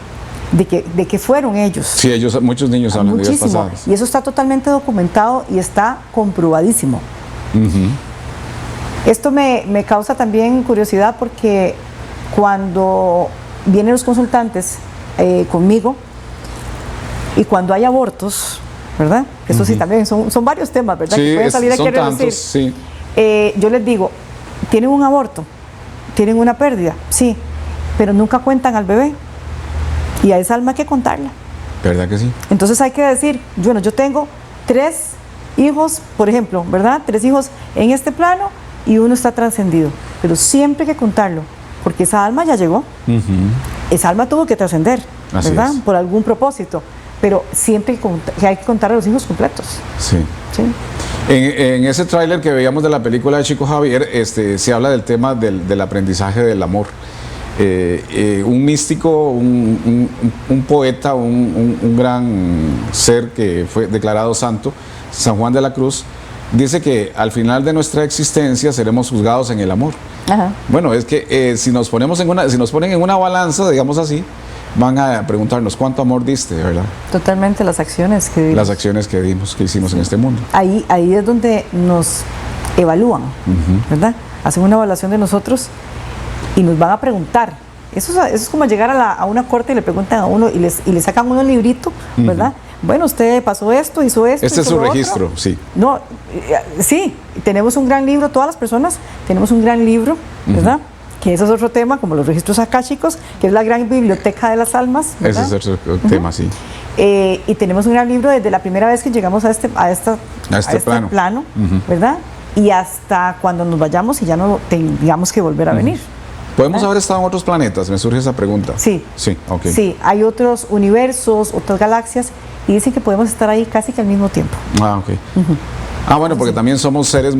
de que fueron ellos. Sí, muchos niños hablan de vidas Muchísimo. pasadas. Y eso está totalmente documentado y está comprobadísimo. Esto me causa también curiosidad porque cuando vienen los consultantes conmigo y cuando hay abortos, ¿verdad? Eso sí también son varios temas, ¿verdad? Sí, que pueden salir aquí a son relucir. tantos, sí. Yo les digo, ¿tienen un aborto? ¿Tienen una pérdida? Sí, pero nunca cuentan al bebé. Y a esa alma hay que contarla. ¿Verdad que sí? Entonces hay que decir, bueno, yo tengo 3 hijos, por ejemplo, ¿verdad? 3 hijos en este plano y uno está trascendido. Pero siempre hay que contarlo, porque esa alma ya llegó. Esa alma tuvo que trascender, Así ¿verdad? es. Por algún propósito. Pero siempre hay que contar a los hijos completos. Sí. ¿Sí? En ese tráiler que veíamos de la película de Chico Javier, se habla del tema del aprendizaje del amor. Un místico, un poeta, un gran ser que fue declarado santo, San Juan de la Cruz, dice que al final de nuestra existencia seremos juzgados en el amor. Ajá. Bueno, es que si nos ponen en una balanza, digamos así, van a preguntarnos cuánto amor diste, ¿verdad? Totalmente las acciones que dimos. Las acciones que hicimos en este mundo. Ahí es donde nos evalúan, ¿verdad? hacen una evaluación de nosotros y nos van a preguntar. Eso es como llegar a una corte y le preguntan a uno y le sacan uno el librito, ¿verdad? Bueno, usted pasó esto, hizo esto. Este es su lo registro, otro. sí. No, sí, tenemos un gran libro, todas las personas tenemos un gran libro, ¿verdad? Que ese es otro tema, como los registros akáshicos, que es la gran biblioteca de las almas, ¿verdad? Ese es otro tema, sí. Y tenemos un gran libro desde la primera vez que llegamos a este plano, ¿verdad? Y hasta cuando nos vayamos y ya no tengamos que volver a venir. ¿Podemos haber estado en otros planetas? Me surge esa pregunta. Sí. Sí, ok. Sí, hay otros universos, otras galaxias, y dicen que podemos estar ahí casi que al mismo tiempo. Ah, ok. Bueno, porque también somos seres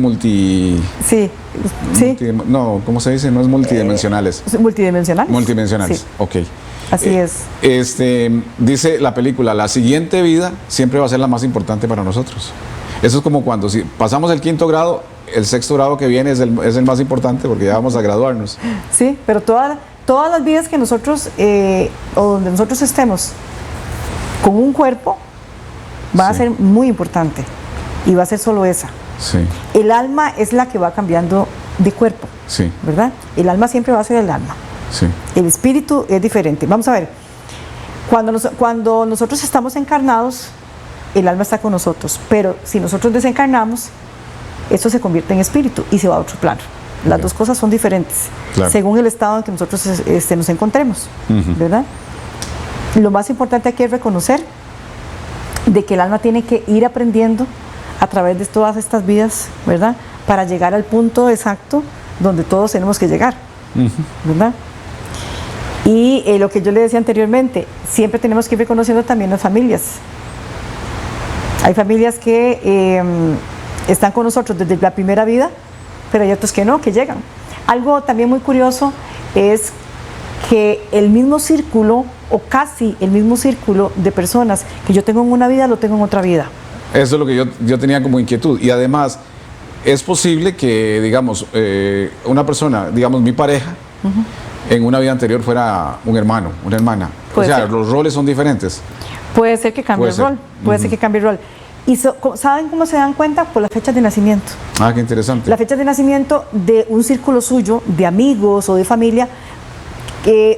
no, ¿cómo se dice? No es multidimensionales. Multidimensionales. Multidimensionales, sí. ok. Así es. Dice la película, la siguiente vida siempre va a ser la más importante para nosotros. Eso es como cuando si pasamos el 5º grado, el 6º grado que viene es el más importante porque ya vamos a graduarnos. Sí, pero todas las vidas que nosotros, o donde nosotros estemos con un cuerpo, va a ser muy importante y va a ser solo esa. Sí. El alma es la que va cambiando de cuerpo, sí, ¿verdad? El alma siempre va a ser el alma. Sí. El espíritu es diferente. Vamos a ver, cuando nosotros estamos encarnados, el alma está con nosotros, pero si nosotros desencarnamos, eso se convierte en espíritu y se va a otro plano. Las dos cosas son diferentes, según el estado en que nosotros nos encontremos, ¿verdad? Lo más importante aquí es reconocer de que el alma tiene que ir aprendiendo a través de todas estas vidas, ¿verdad? Para llegar al punto exacto donde todos tenemos que llegar, ¿verdad? Y lo que yo le decía anteriormente, siempre tenemos que ir reconociendo también las familias. Hay familias que están con nosotros desde la primera vida, pero hay otros que no, que llegan. Algo también muy curioso es que el mismo círculo, o casi el mismo círculo de personas que yo tengo en una vida, lo tengo en otra vida. Eso es lo que yo tenía como inquietud. Y además, es posible que, digamos, una persona, digamos, mi pareja, en una vida anterior fuera un hermano, una hermana. O sea, los roles son diferentes. Puede ser que cambie el rol, puede ser que cambie el rol. ¿Y saben cómo se dan cuenta? Por las fechas de nacimiento. Ah, qué interesante. La fecha de nacimiento de un círculo suyo, de amigos o de familia,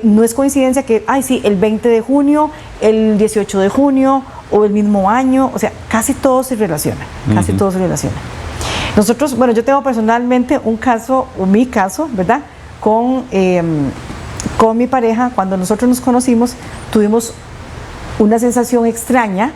no es coincidencia que, el 20 de junio, el 18 de junio o el mismo año, o sea, casi todo se relaciona, casi todo se relaciona. Nosotros, bueno, yo tengo personalmente mi caso, ¿verdad? Con mi pareja, cuando nosotros nos conocimos, tuvimos una sensación extraña,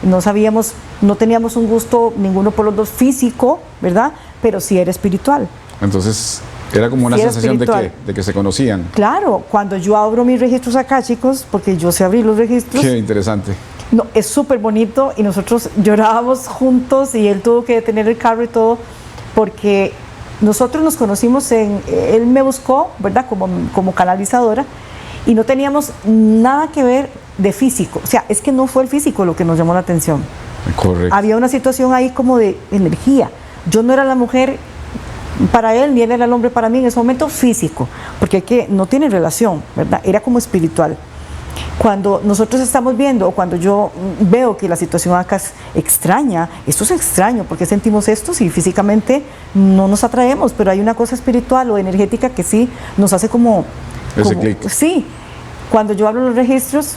no teníamos un gusto ninguno por los dos físico, ¿verdad? Pero sí era espiritual. Entonces, era como una sensación de que se conocían. Claro, cuando yo abro mis registros akáshicos, porque yo sé abrir los registros. Qué interesante. No, es súper bonito y nosotros llorábamos juntos y él tuvo que detener el carro y todo, porque nosotros nos conocimos él me buscó, ¿verdad? Como canalizadora y no teníamos nada que ver de físico. O sea, es que no fue el físico lo que nos llamó la atención. Correcto. Había una situación ahí como de energía. Yo no era la mujer para él, ni él era el hombre para mí en ese momento físico, porque no tiene relación, ¿verdad? Era como espiritual. Cuando nosotros estamos viendo, o cuando yo veo que la situación acá es extraña, esto es extraño, porque sentimos esto si físicamente no nos atraemos, pero hay una cosa espiritual o energética que sí nos hace como ese clic. Sí, cuando yo abro los registros,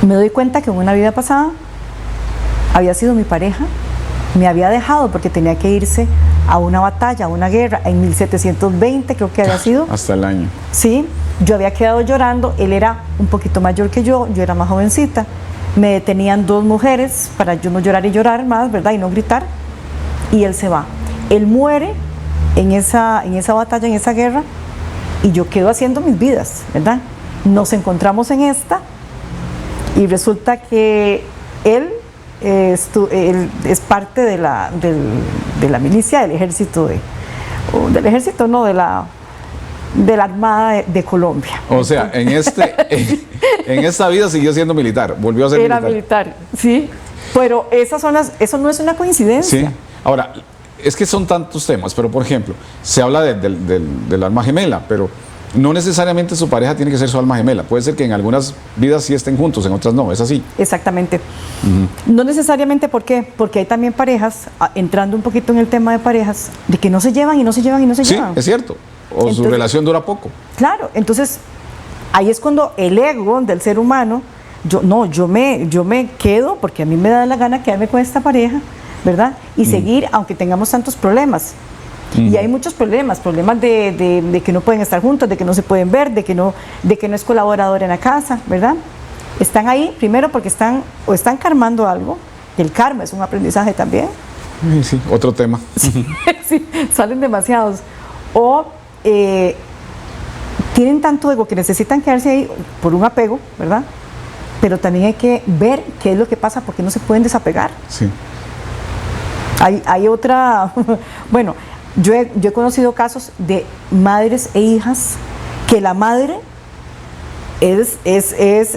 me doy cuenta que en una vida pasada había sido mi pareja, me había dejado porque tenía que irse a una batalla, a una guerra, en 1720 creo que había sido. Hasta el año. Sí, yo había quedado llorando, él era un poquito mayor que yo era más jovencita, me detenían dos mujeres para yo no llorar y llorar más, ¿verdad? Y no gritar, y él se va. Él muere en esa batalla, en esa guerra, y yo quedo haciendo mis vidas, ¿verdad? Nos encontramos en esta, y resulta que él es parte de la milicia del ejército, de la Armada de Colombia. O sea, en esta vida siguió siendo militar, volvió a ser militar. Era militar, sí, pero eso no es una coincidencia. Sí, ahora, es que son tantos temas, pero por ejemplo, se habla del alma gemela, pero no necesariamente su pareja tiene que ser su alma gemela. Puede ser que en algunas vidas sí estén juntos, en otras no. Es así. Exactamente. No necesariamente, ¿por qué? Porque hay también parejas, entrando un poquito en el tema de parejas, de que no se llevan y no se llevan y no se llevan. Sí, es cierto. O entonces, su relación dura poco. Claro, entonces ahí es cuando el ego del ser humano, yo me quedo porque a mí me da la gana quedarme con esta pareja, ¿verdad? Y seguir, aunque tengamos tantos problemas. Y hay muchos problemas de que no pueden estar juntos, de que no se pueden ver, de que no es colaborador en la casa, ¿verdad? Están ahí, primero porque están karmando algo, y el karma es un aprendizaje también. Sí, otro tema. Sí, salen demasiados. O tienen tanto ego que necesitan quedarse ahí por un apego, ¿verdad? Pero también hay que ver qué es lo que pasa porque no se pueden desapegar. Sí. Hay otra, bueno, yo he conocido casos de madres e hijas que la madre es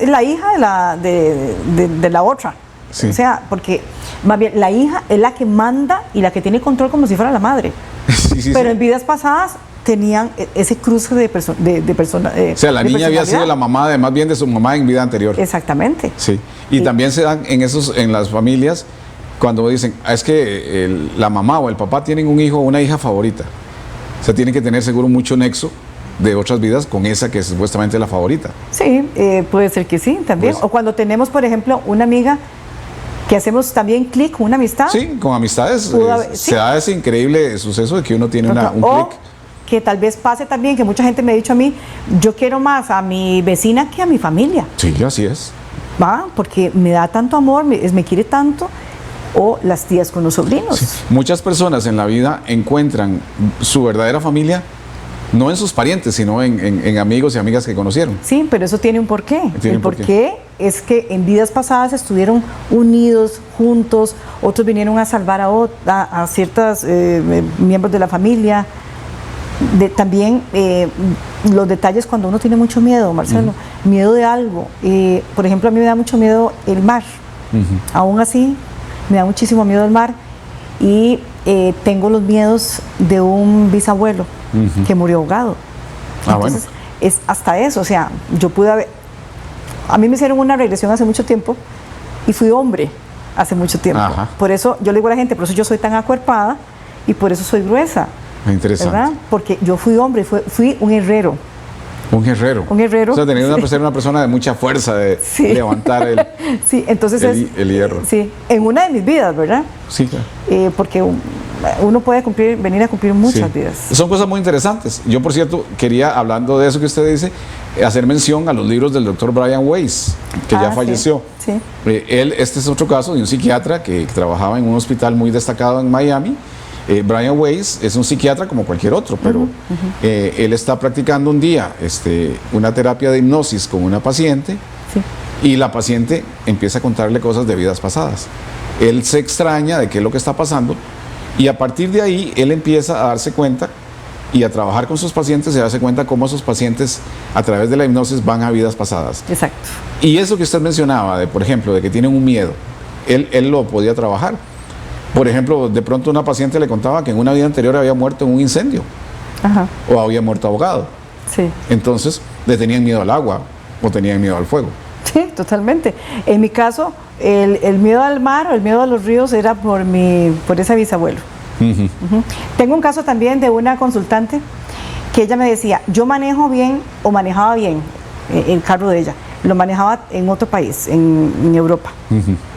la hija de la otra. Sí. O sea, porque más bien la hija es la que manda y la que tiene control como si fuera la madre. Sí, pero en vidas pasadas tenían ese cruce de personas. O sea, la niña había sido la mamá más bien de su mamá en vida anterior. Exactamente. Sí. Y también se dan en las familias cuando dicen, es que la mamá o el papá tienen un hijo o una hija favorita. O sea, tienen que tener seguro mucho nexo de otras vidas con esa que es supuestamente la favorita. Sí, puede ser que sí, también. Pues, o cuando tenemos, por ejemplo, una amiga que hacemos también clic con una amistad. Sí, con amistades se da ese increíble suceso de que uno tiene un clic. Que tal vez pase también, que mucha gente me ha dicho a mí, yo quiero más a mi vecina que a mi familia. Sí, así es. ¿Va? Porque me da tanto amor, me quiere tanto. O las tías con los sobrinos. Sí. Muchas personas en la vida encuentran su verdadera familia no en sus parientes, sino en amigos y amigas que conocieron. Sí, pero eso tiene un porqué. El porqué es que en vidas pasadas estuvieron unidos, juntos, otros vinieron a salvar a ciertos miembros de la familia. También los detalles cuando uno tiene mucho miedo, Marcelo, miedo de algo. Por ejemplo, a mí me da mucho miedo el mar. Aún así, me da muchísimo miedo el mar y tengo los miedos de un bisabuelo que murió ahogado. Entonces, es hasta eso, o sea, yo pude haber... A mí me hicieron una regresión hace mucho tiempo y fui hombre hace mucho tiempo. Ajá. Por eso yo le digo a la gente, por eso yo soy tan acuerpada y por eso soy gruesa. Interesante. ¿Verdad? Porque yo fui hombre, fui un herrero. Un guerrero. Un guerrero. O sea, tenía que ser una persona de mucha fuerza, de levantar entonces el hierro. Sí, en una de mis vidas, ¿verdad? Sí, claro. Porque uno puede venir a cumplir muchas vidas. Son cosas muy interesantes. Yo, por cierto, quería, hablando de eso que usted dice, hacer mención a los libros del doctor Brian Weiss, que ya falleció. Sí. Este es otro caso de un psiquiatra que trabajaba en un hospital muy destacado en Miami. Brian Weiss es un psiquiatra como cualquier otro, pero él está practicando un día una terapia de hipnosis con una paciente y la paciente empieza a contarle cosas de vidas pasadas. Él se extraña de qué es lo que está pasando y a partir de ahí él empieza a darse cuenta y a trabajar con sus pacientes y a darse cuenta cómo esos pacientes a través de la hipnosis van a vidas pasadas. Exacto. Y eso que usted mencionaba, por ejemplo, de que tienen un miedo, él lo podía trabajar. Por ejemplo, de pronto una paciente le contaba que en una vida anterior había muerto en un incendio. Ajá. O había muerto ahogado. Sí. Entonces le tenían miedo al agua o tenían miedo al fuego. Sí, totalmente. En mi caso, el miedo al mar o el miedo a los ríos era por ese bisabuelo. Tengo un caso también de una consultante que ella me decía, yo manejo bien o manejaba bien el carro de ella. Lo manejaba en otro país, en Europa.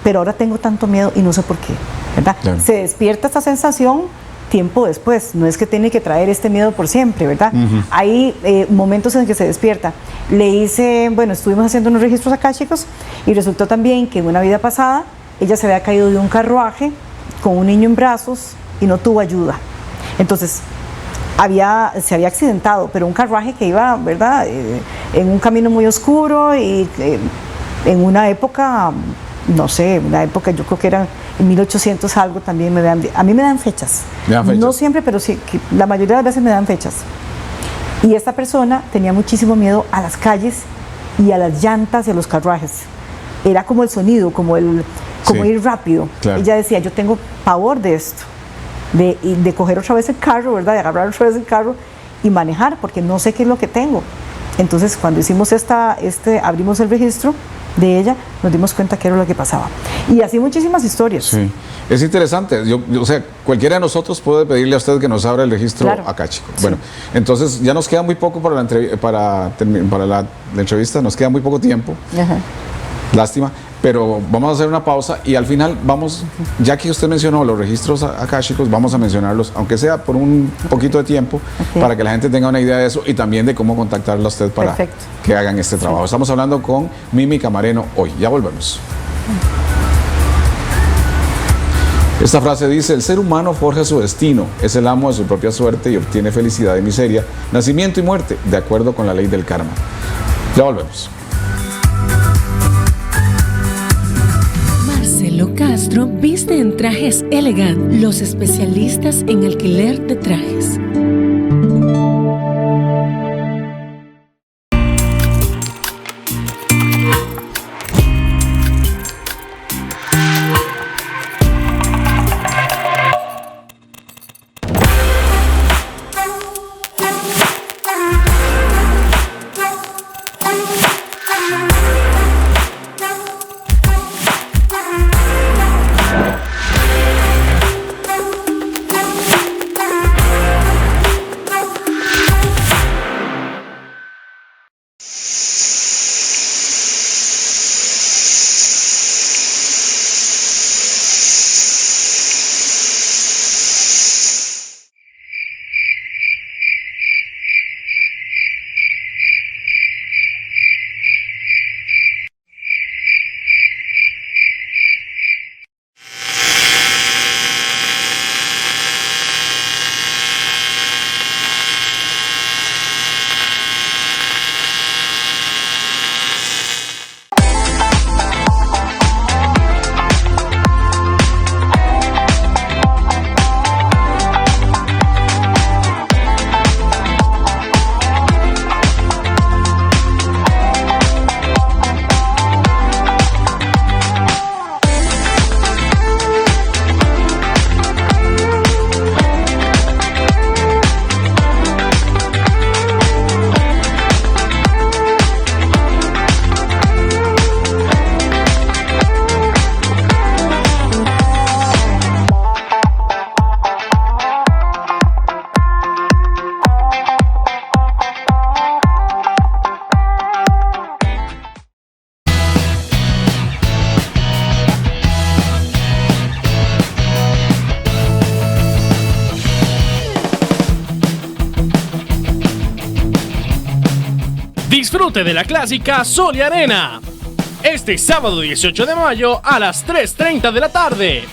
Pero ahora tengo tanto miedo y no sé por qué, ¿verdad? Claro. Se despierta esta sensación tiempo después, no es que tiene que traer este miedo por siempre, ¿verdad? Hay momentos en que se despierta. Estuvimos haciendo unos registros acá, chicos, y resultó también que en una vida pasada ella se había caído de un carruaje con un niño en brazos y no tuvo ayuda. Entonces, se había accidentado, pero un carruaje que iba, ¿verdad?, en un camino muy oscuro y en una época, no sé, yo creo que era en 1800 algo también, a mí me dan fechas. No siempre, pero sí, la mayoría de las veces me dan fechas. Y esta persona tenía muchísimo miedo a las calles y a las llantas de los carruajes. Era como el sonido, como ir rápido. Claro. Ella decía, yo tengo pavor de esto. De coger otra vez el carro, ¿verdad? De agarrar otra vez el carro y manejar, porque no sé qué es lo que tengo. Entonces, cuando hicimos abrimos el registro de ella, nos dimos cuenta que era lo que pasaba. Y así muchísimas historias. Sí, es interesante. O sea, cualquiera de nosotros puede pedirle a usted que nos abra el registro akáshico. Sí. Bueno, entonces ya nos queda muy poco para la entrevista, nos queda muy poco tiempo. Ajá. Lástima, pero vamos a hacer una pausa y al final vamos, ya que usted mencionó los registros akáshicos, vamos a mencionarlos, aunque sea por un poquito de tiempo, para que la gente tenga una idea de eso y también de cómo contactarla a usted para que hagan este trabajo. Estamos hablando con Mimi Camareno hoy. Ya volvemos. Esta frase dice: el ser humano forja su destino, es el amo de su propia suerte y obtiene felicidad y miseria, nacimiento y muerte, de acuerdo con la ley del karma. Ya volvemos. Marcelo Castro viste en Trajes Elegant, los especialistas en alquiler de trajes. Disfrute de la clásica Sol y Arena. Este sábado 18 de mayo a las 3:30 de la tarde.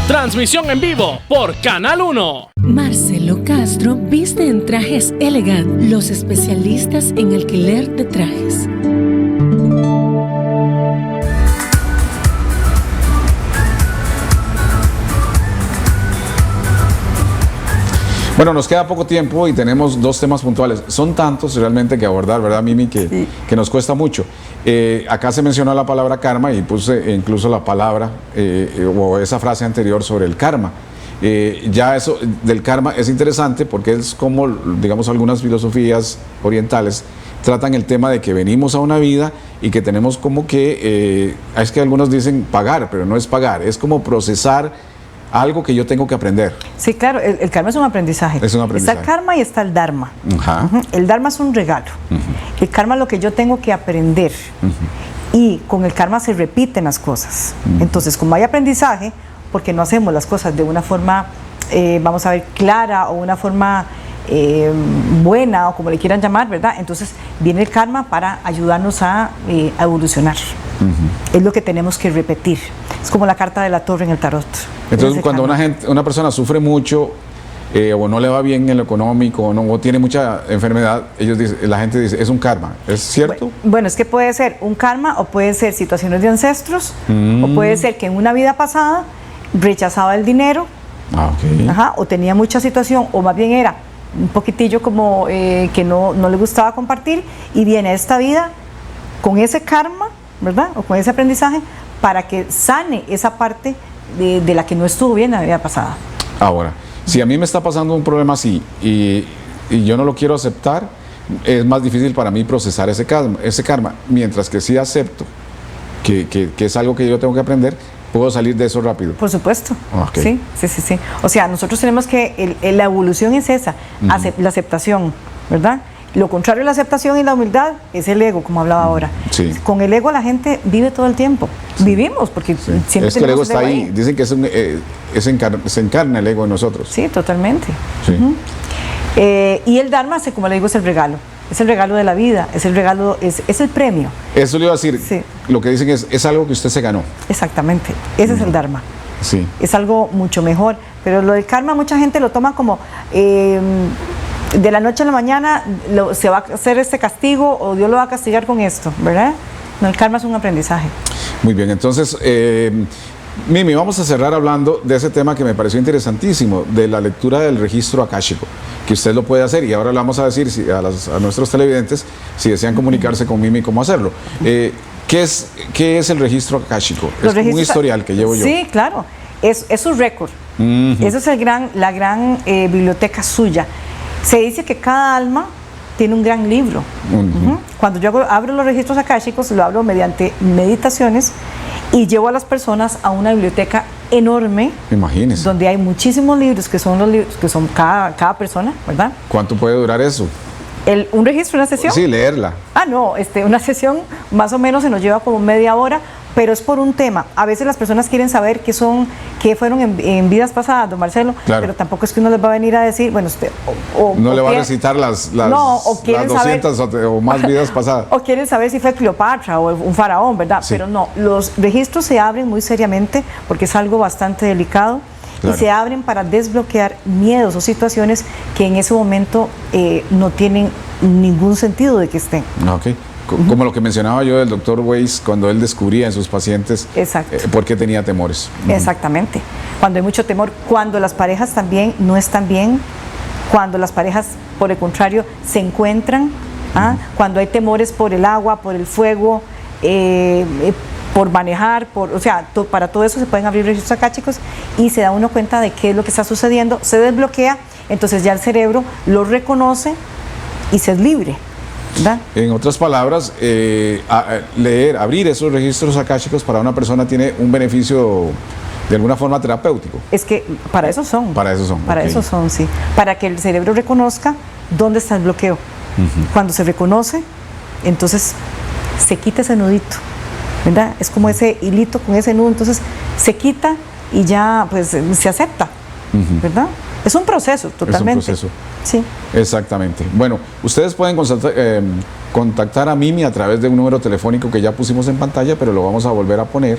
Transmisión en vivo por Canal 1. Marcelo Castro viste en Trajes Elegant, los especialistas en alquiler de trajes. Bueno, nos queda poco tiempo y tenemos dos temas puntuales. Son tantos realmente que abordar, ¿verdad, Mimi? Que nos cuesta mucho. Acá se mencionó la palabra karma y puse incluso la palabra o esa frase anterior sobre el karma. Ya eso del karma es interesante porque es como, digamos, algunas filosofías orientales tratan el tema de que venimos a una vida y que tenemos como que, es que algunos dicen pagar, pero no es pagar, es como procesar algo que yo tengo que aprender. Sí, claro, el karma es un aprendizaje. Es un aprendizaje. Está el karma y está el dharma. Ajá. El dharma es un regalo. El karma es lo que yo tengo que aprender. Y con el karma se repiten las cosas. Entonces, como hay aprendizaje, porque no hacemos las cosas de una forma, vamos a ver, clara o una forma buena o como le quieran llamar, ¿verdad? Entonces viene el karma para ayudarnos a evolucionar. Es lo que tenemos que repetir. Es como la carta de la torre en el tarot. Entonces, cuando una persona sufre mucho o no le va bien en lo económico o tiene mucha enfermedad, la gente dice, es un karma. ¿Es cierto? Bueno, es que puede ser un karma o puede ser situaciones de ancestros o puede ser que en una vida pasada rechazaba el dinero o tenía mucha situación o más bien era un poquitillo como que no le gustaba compartir y viene esta vida con ese karma, ¿verdad? O con ese aprendizaje para que sane esa parte de la que no estuvo bien la vida pasada. Ahora, si a mí me está pasando un problema así y y yo no lo quiero aceptar, es más difícil para mí procesar ese karma. Mientras que sí acepto que es algo que yo tengo que aprender, puedo salir de eso rápido. Por supuesto. Okay. Sí. O sea, nosotros tenemos que, la evolución es esa, la aceptación, ¿verdad? Lo contrario de la aceptación y la humildad es el ego, como hablaba ahora. Sí. Con el ego la gente vive todo el tiempo. Vivimos, porque siempre es que el ego está ahí. ahí. Dicen que se encarna el ego en nosotros. Sí, totalmente. Sí. Y el Dharma, como le digo, es el regalo. Es el regalo de la vida, es el regalo, es el premio. Eso le iba a decir. Sí. Lo que dicen es algo que usted se ganó. Exactamente. Ese es el Dharma. Sí. Es algo mucho mejor. Pero lo del karma, mucha gente lo toma como de la noche a la mañana se va a hacer este castigo o Dios lo va a castigar con esto, ¿verdad? No, el karma es un aprendizaje. Muy bien, entonces, Mimi, vamos a cerrar hablando de ese tema que me pareció interesantísimo, de la lectura del registro akáshico, que usted lo puede hacer, y ahora le vamos a decir a nuestros televidentes, si desean comunicarse con Mimi, cómo hacerlo. ¿Qué es el registro akáshico? Es como un historial que llevo yo. Sí, claro, es un récord. Esa es la gran biblioteca suya. Se dice que cada alma tiene un gran libro. Cuando yo abro los registros akáshicos, lo abro mediante meditaciones y llevo a las personas a una biblioteca enorme. Imagínese. Donde hay muchísimos libros que son los libros que son cada persona, ¿verdad? ¿Cuánto puede durar eso? ¿Un registro, una sesión? Sí, leerla. No, una sesión más o menos se nos lleva como media hora, pero es por un tema. A veces las personas quieren saber qué fueron en vidas pasadas, don Marcelo, claro. Pero tampoco es que uno les va a venir a decir, bueno, usted... no le va a recitar las 200 o más vidas pasadas. O quieren saber si fue Cleopatra o un faraón, ¿verdad? Sí. Pero no, los registros se abren muy seriamente porque es algo bastante delicado. Claro. Y se abren para desbloquear miedos o situaciones que en ese momento no tienen ningún sentido de que estén. Okay. Como lo que mencionaba yo del doctor Weiss, cuando él descubría en sus pacientes por qué tenía temores. Exactamente. Cuando hay mucho temor, cuando las parejas también no están bien, cuando las parejas, por el contrario, se encuentran, cuando hay temores por el agua, por el fuego, por manejar, para todo eso se pueden abrir registros akáshicos y se da uno cuenta de qué es lo que está sucediendo, se desbloquea, entonces ya el cerebro lo reconoce y se es libre, ¿verdad? En otras palabras, abrir esos registros akáshicos para una persona tiene un beneficio de alguna forma terapéutico. Es que para eso son. Para eso son. Para eso son, sí. Para que el cerebro reconozca dónde está el bloqueo. Cuando se reconoce, entonces se quita ese nudito, ¿verdad? Es como ese hilito con ese nudo, entonces se quita y ya pues se acepta, ¿verdad? Es un proceso totalmente. Es un proceso. Sí. Exactamente. Bueno, ustedes pueden contactar a Mimi a través de un número telefónico que ya pusimos en pantalla, pero lo vamos a volver a poner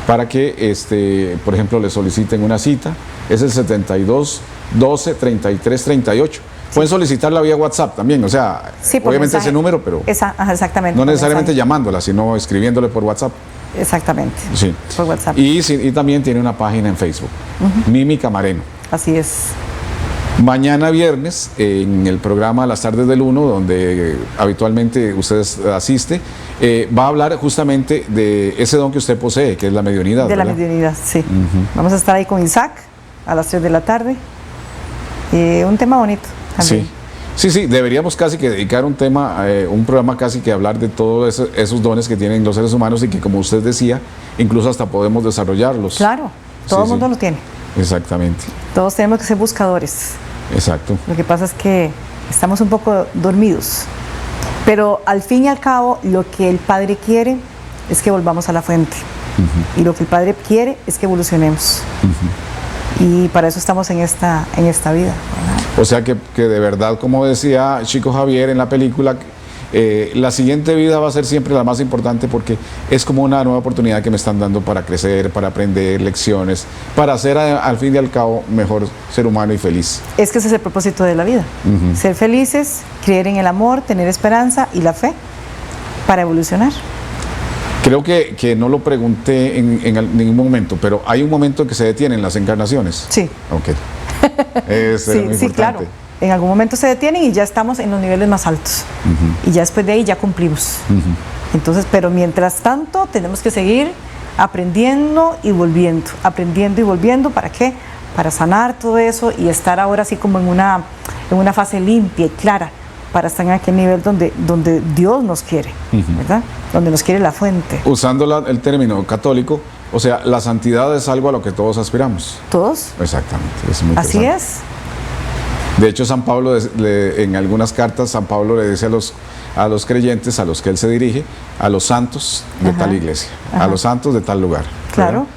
para que, por ejemplo, le soliciten una cita. Es el 72 12 33 38. Pueden solicitarla vía WhatsApp también, o sea, sí, obviamente mensaje. Ese número, pero exactamente, no necesariamente llamándola, sino escribiéndole por WhatsApp. Exactamente, sí. Por WhatsApp. Y también tiene una página en Facebook, Mimi Camareno. Así es. Mañana viernes, en el programa Las Tardes del 1, donde habitualmente ustedes asiste, va a hablar justamente de ese don que usted posee, que es la mediunidad. De la mediunidad, sí. Vamos a estar ahí con Isaac a las 3 de la tarde. Un tema bonito también. Sí, deberíamos casi que dedicar un programa casi que hablar de todos esos dones que tienen los seres humanos y que, como usted decía, incluso hasta podemos desarrollarlos. Claro, todo el mundo lo tiene. Exactamente. Todos tenemos que ser buscadores. Exacto. Lo que pasa es que estamos un poco dormidos, pero al fin y al cabo lo que el Padre quiere es que volvamos a la fuente, y lo que el Padre quiere es que evolucionemos. Y para eso estamos en esta vida, ¿verdad? O sea que de verdad, como decía Chico Javier en la película, la siguiente vida va a ser siempre la más importante porque es como una nueva oportunidad que me están dando para crecer, para aprender lecciones, para ser al fin y al cabo mejor ser humano y feliz. Es que ese es el propósito de la vida, ser felices, creer en el amor, tener esperanza y la fe para evolucionar. Creo que no lo pregunté en ningún momento, pero hay un momento en que se detienen las encarnaciones. Sí. Ok. Sí, claro. En algún momento se detienen y ya estamos en los niveles más altos. Y ya después de ahí ya cumplimos. Entonces, pero mientras tanto tenemos que seguir aprendiendo y volviendo. ¿Para qué? Para sanar todo eso y estar ahora así como en en una fase limpia y clara para estar en aquel nivel donde Dios nos quiere, ¿verdad? Donde nos quiere la fuente. Usando el término católico, o sea, la santidad es algo a lo que todos aspiramos. ¿Todos? Exactamente. Es muy Así interesante. es. De hecho, San Pablo, en algunas cartas, San Pablo le dice a los creyentes, a los que él se dirige, a los santos de tal iglesia, a los santos de tal lugar. Claro. ¿Verdad?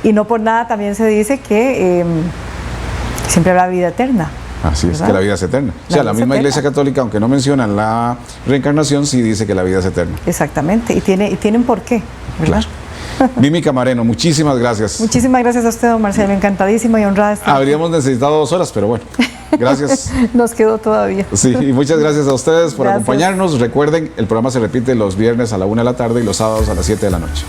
Y no por nada también se dice que siempre habrá vida eterna. Así es, que la vida es eterna. O sea, la misma Iglesia Católica, aunque no mencionan la reencarnación, sí dice que la vida es eterna. Exactamente, y tienen por qué, ¿verdad? Claro. Mimi Camareno, muchísimas gracias. Muchísimas gracias a usted, don Marcelo, encantadísima y honrada. Habríamos necesitado 2 horas, pero bueno, gracias. Nos quedó todavía. Sí, y muchas gracias a ustedes por acompañarnos. Recuerden, el programa se repite los viernes a la 1 de la tarde y los sábados a las 7 de la noche.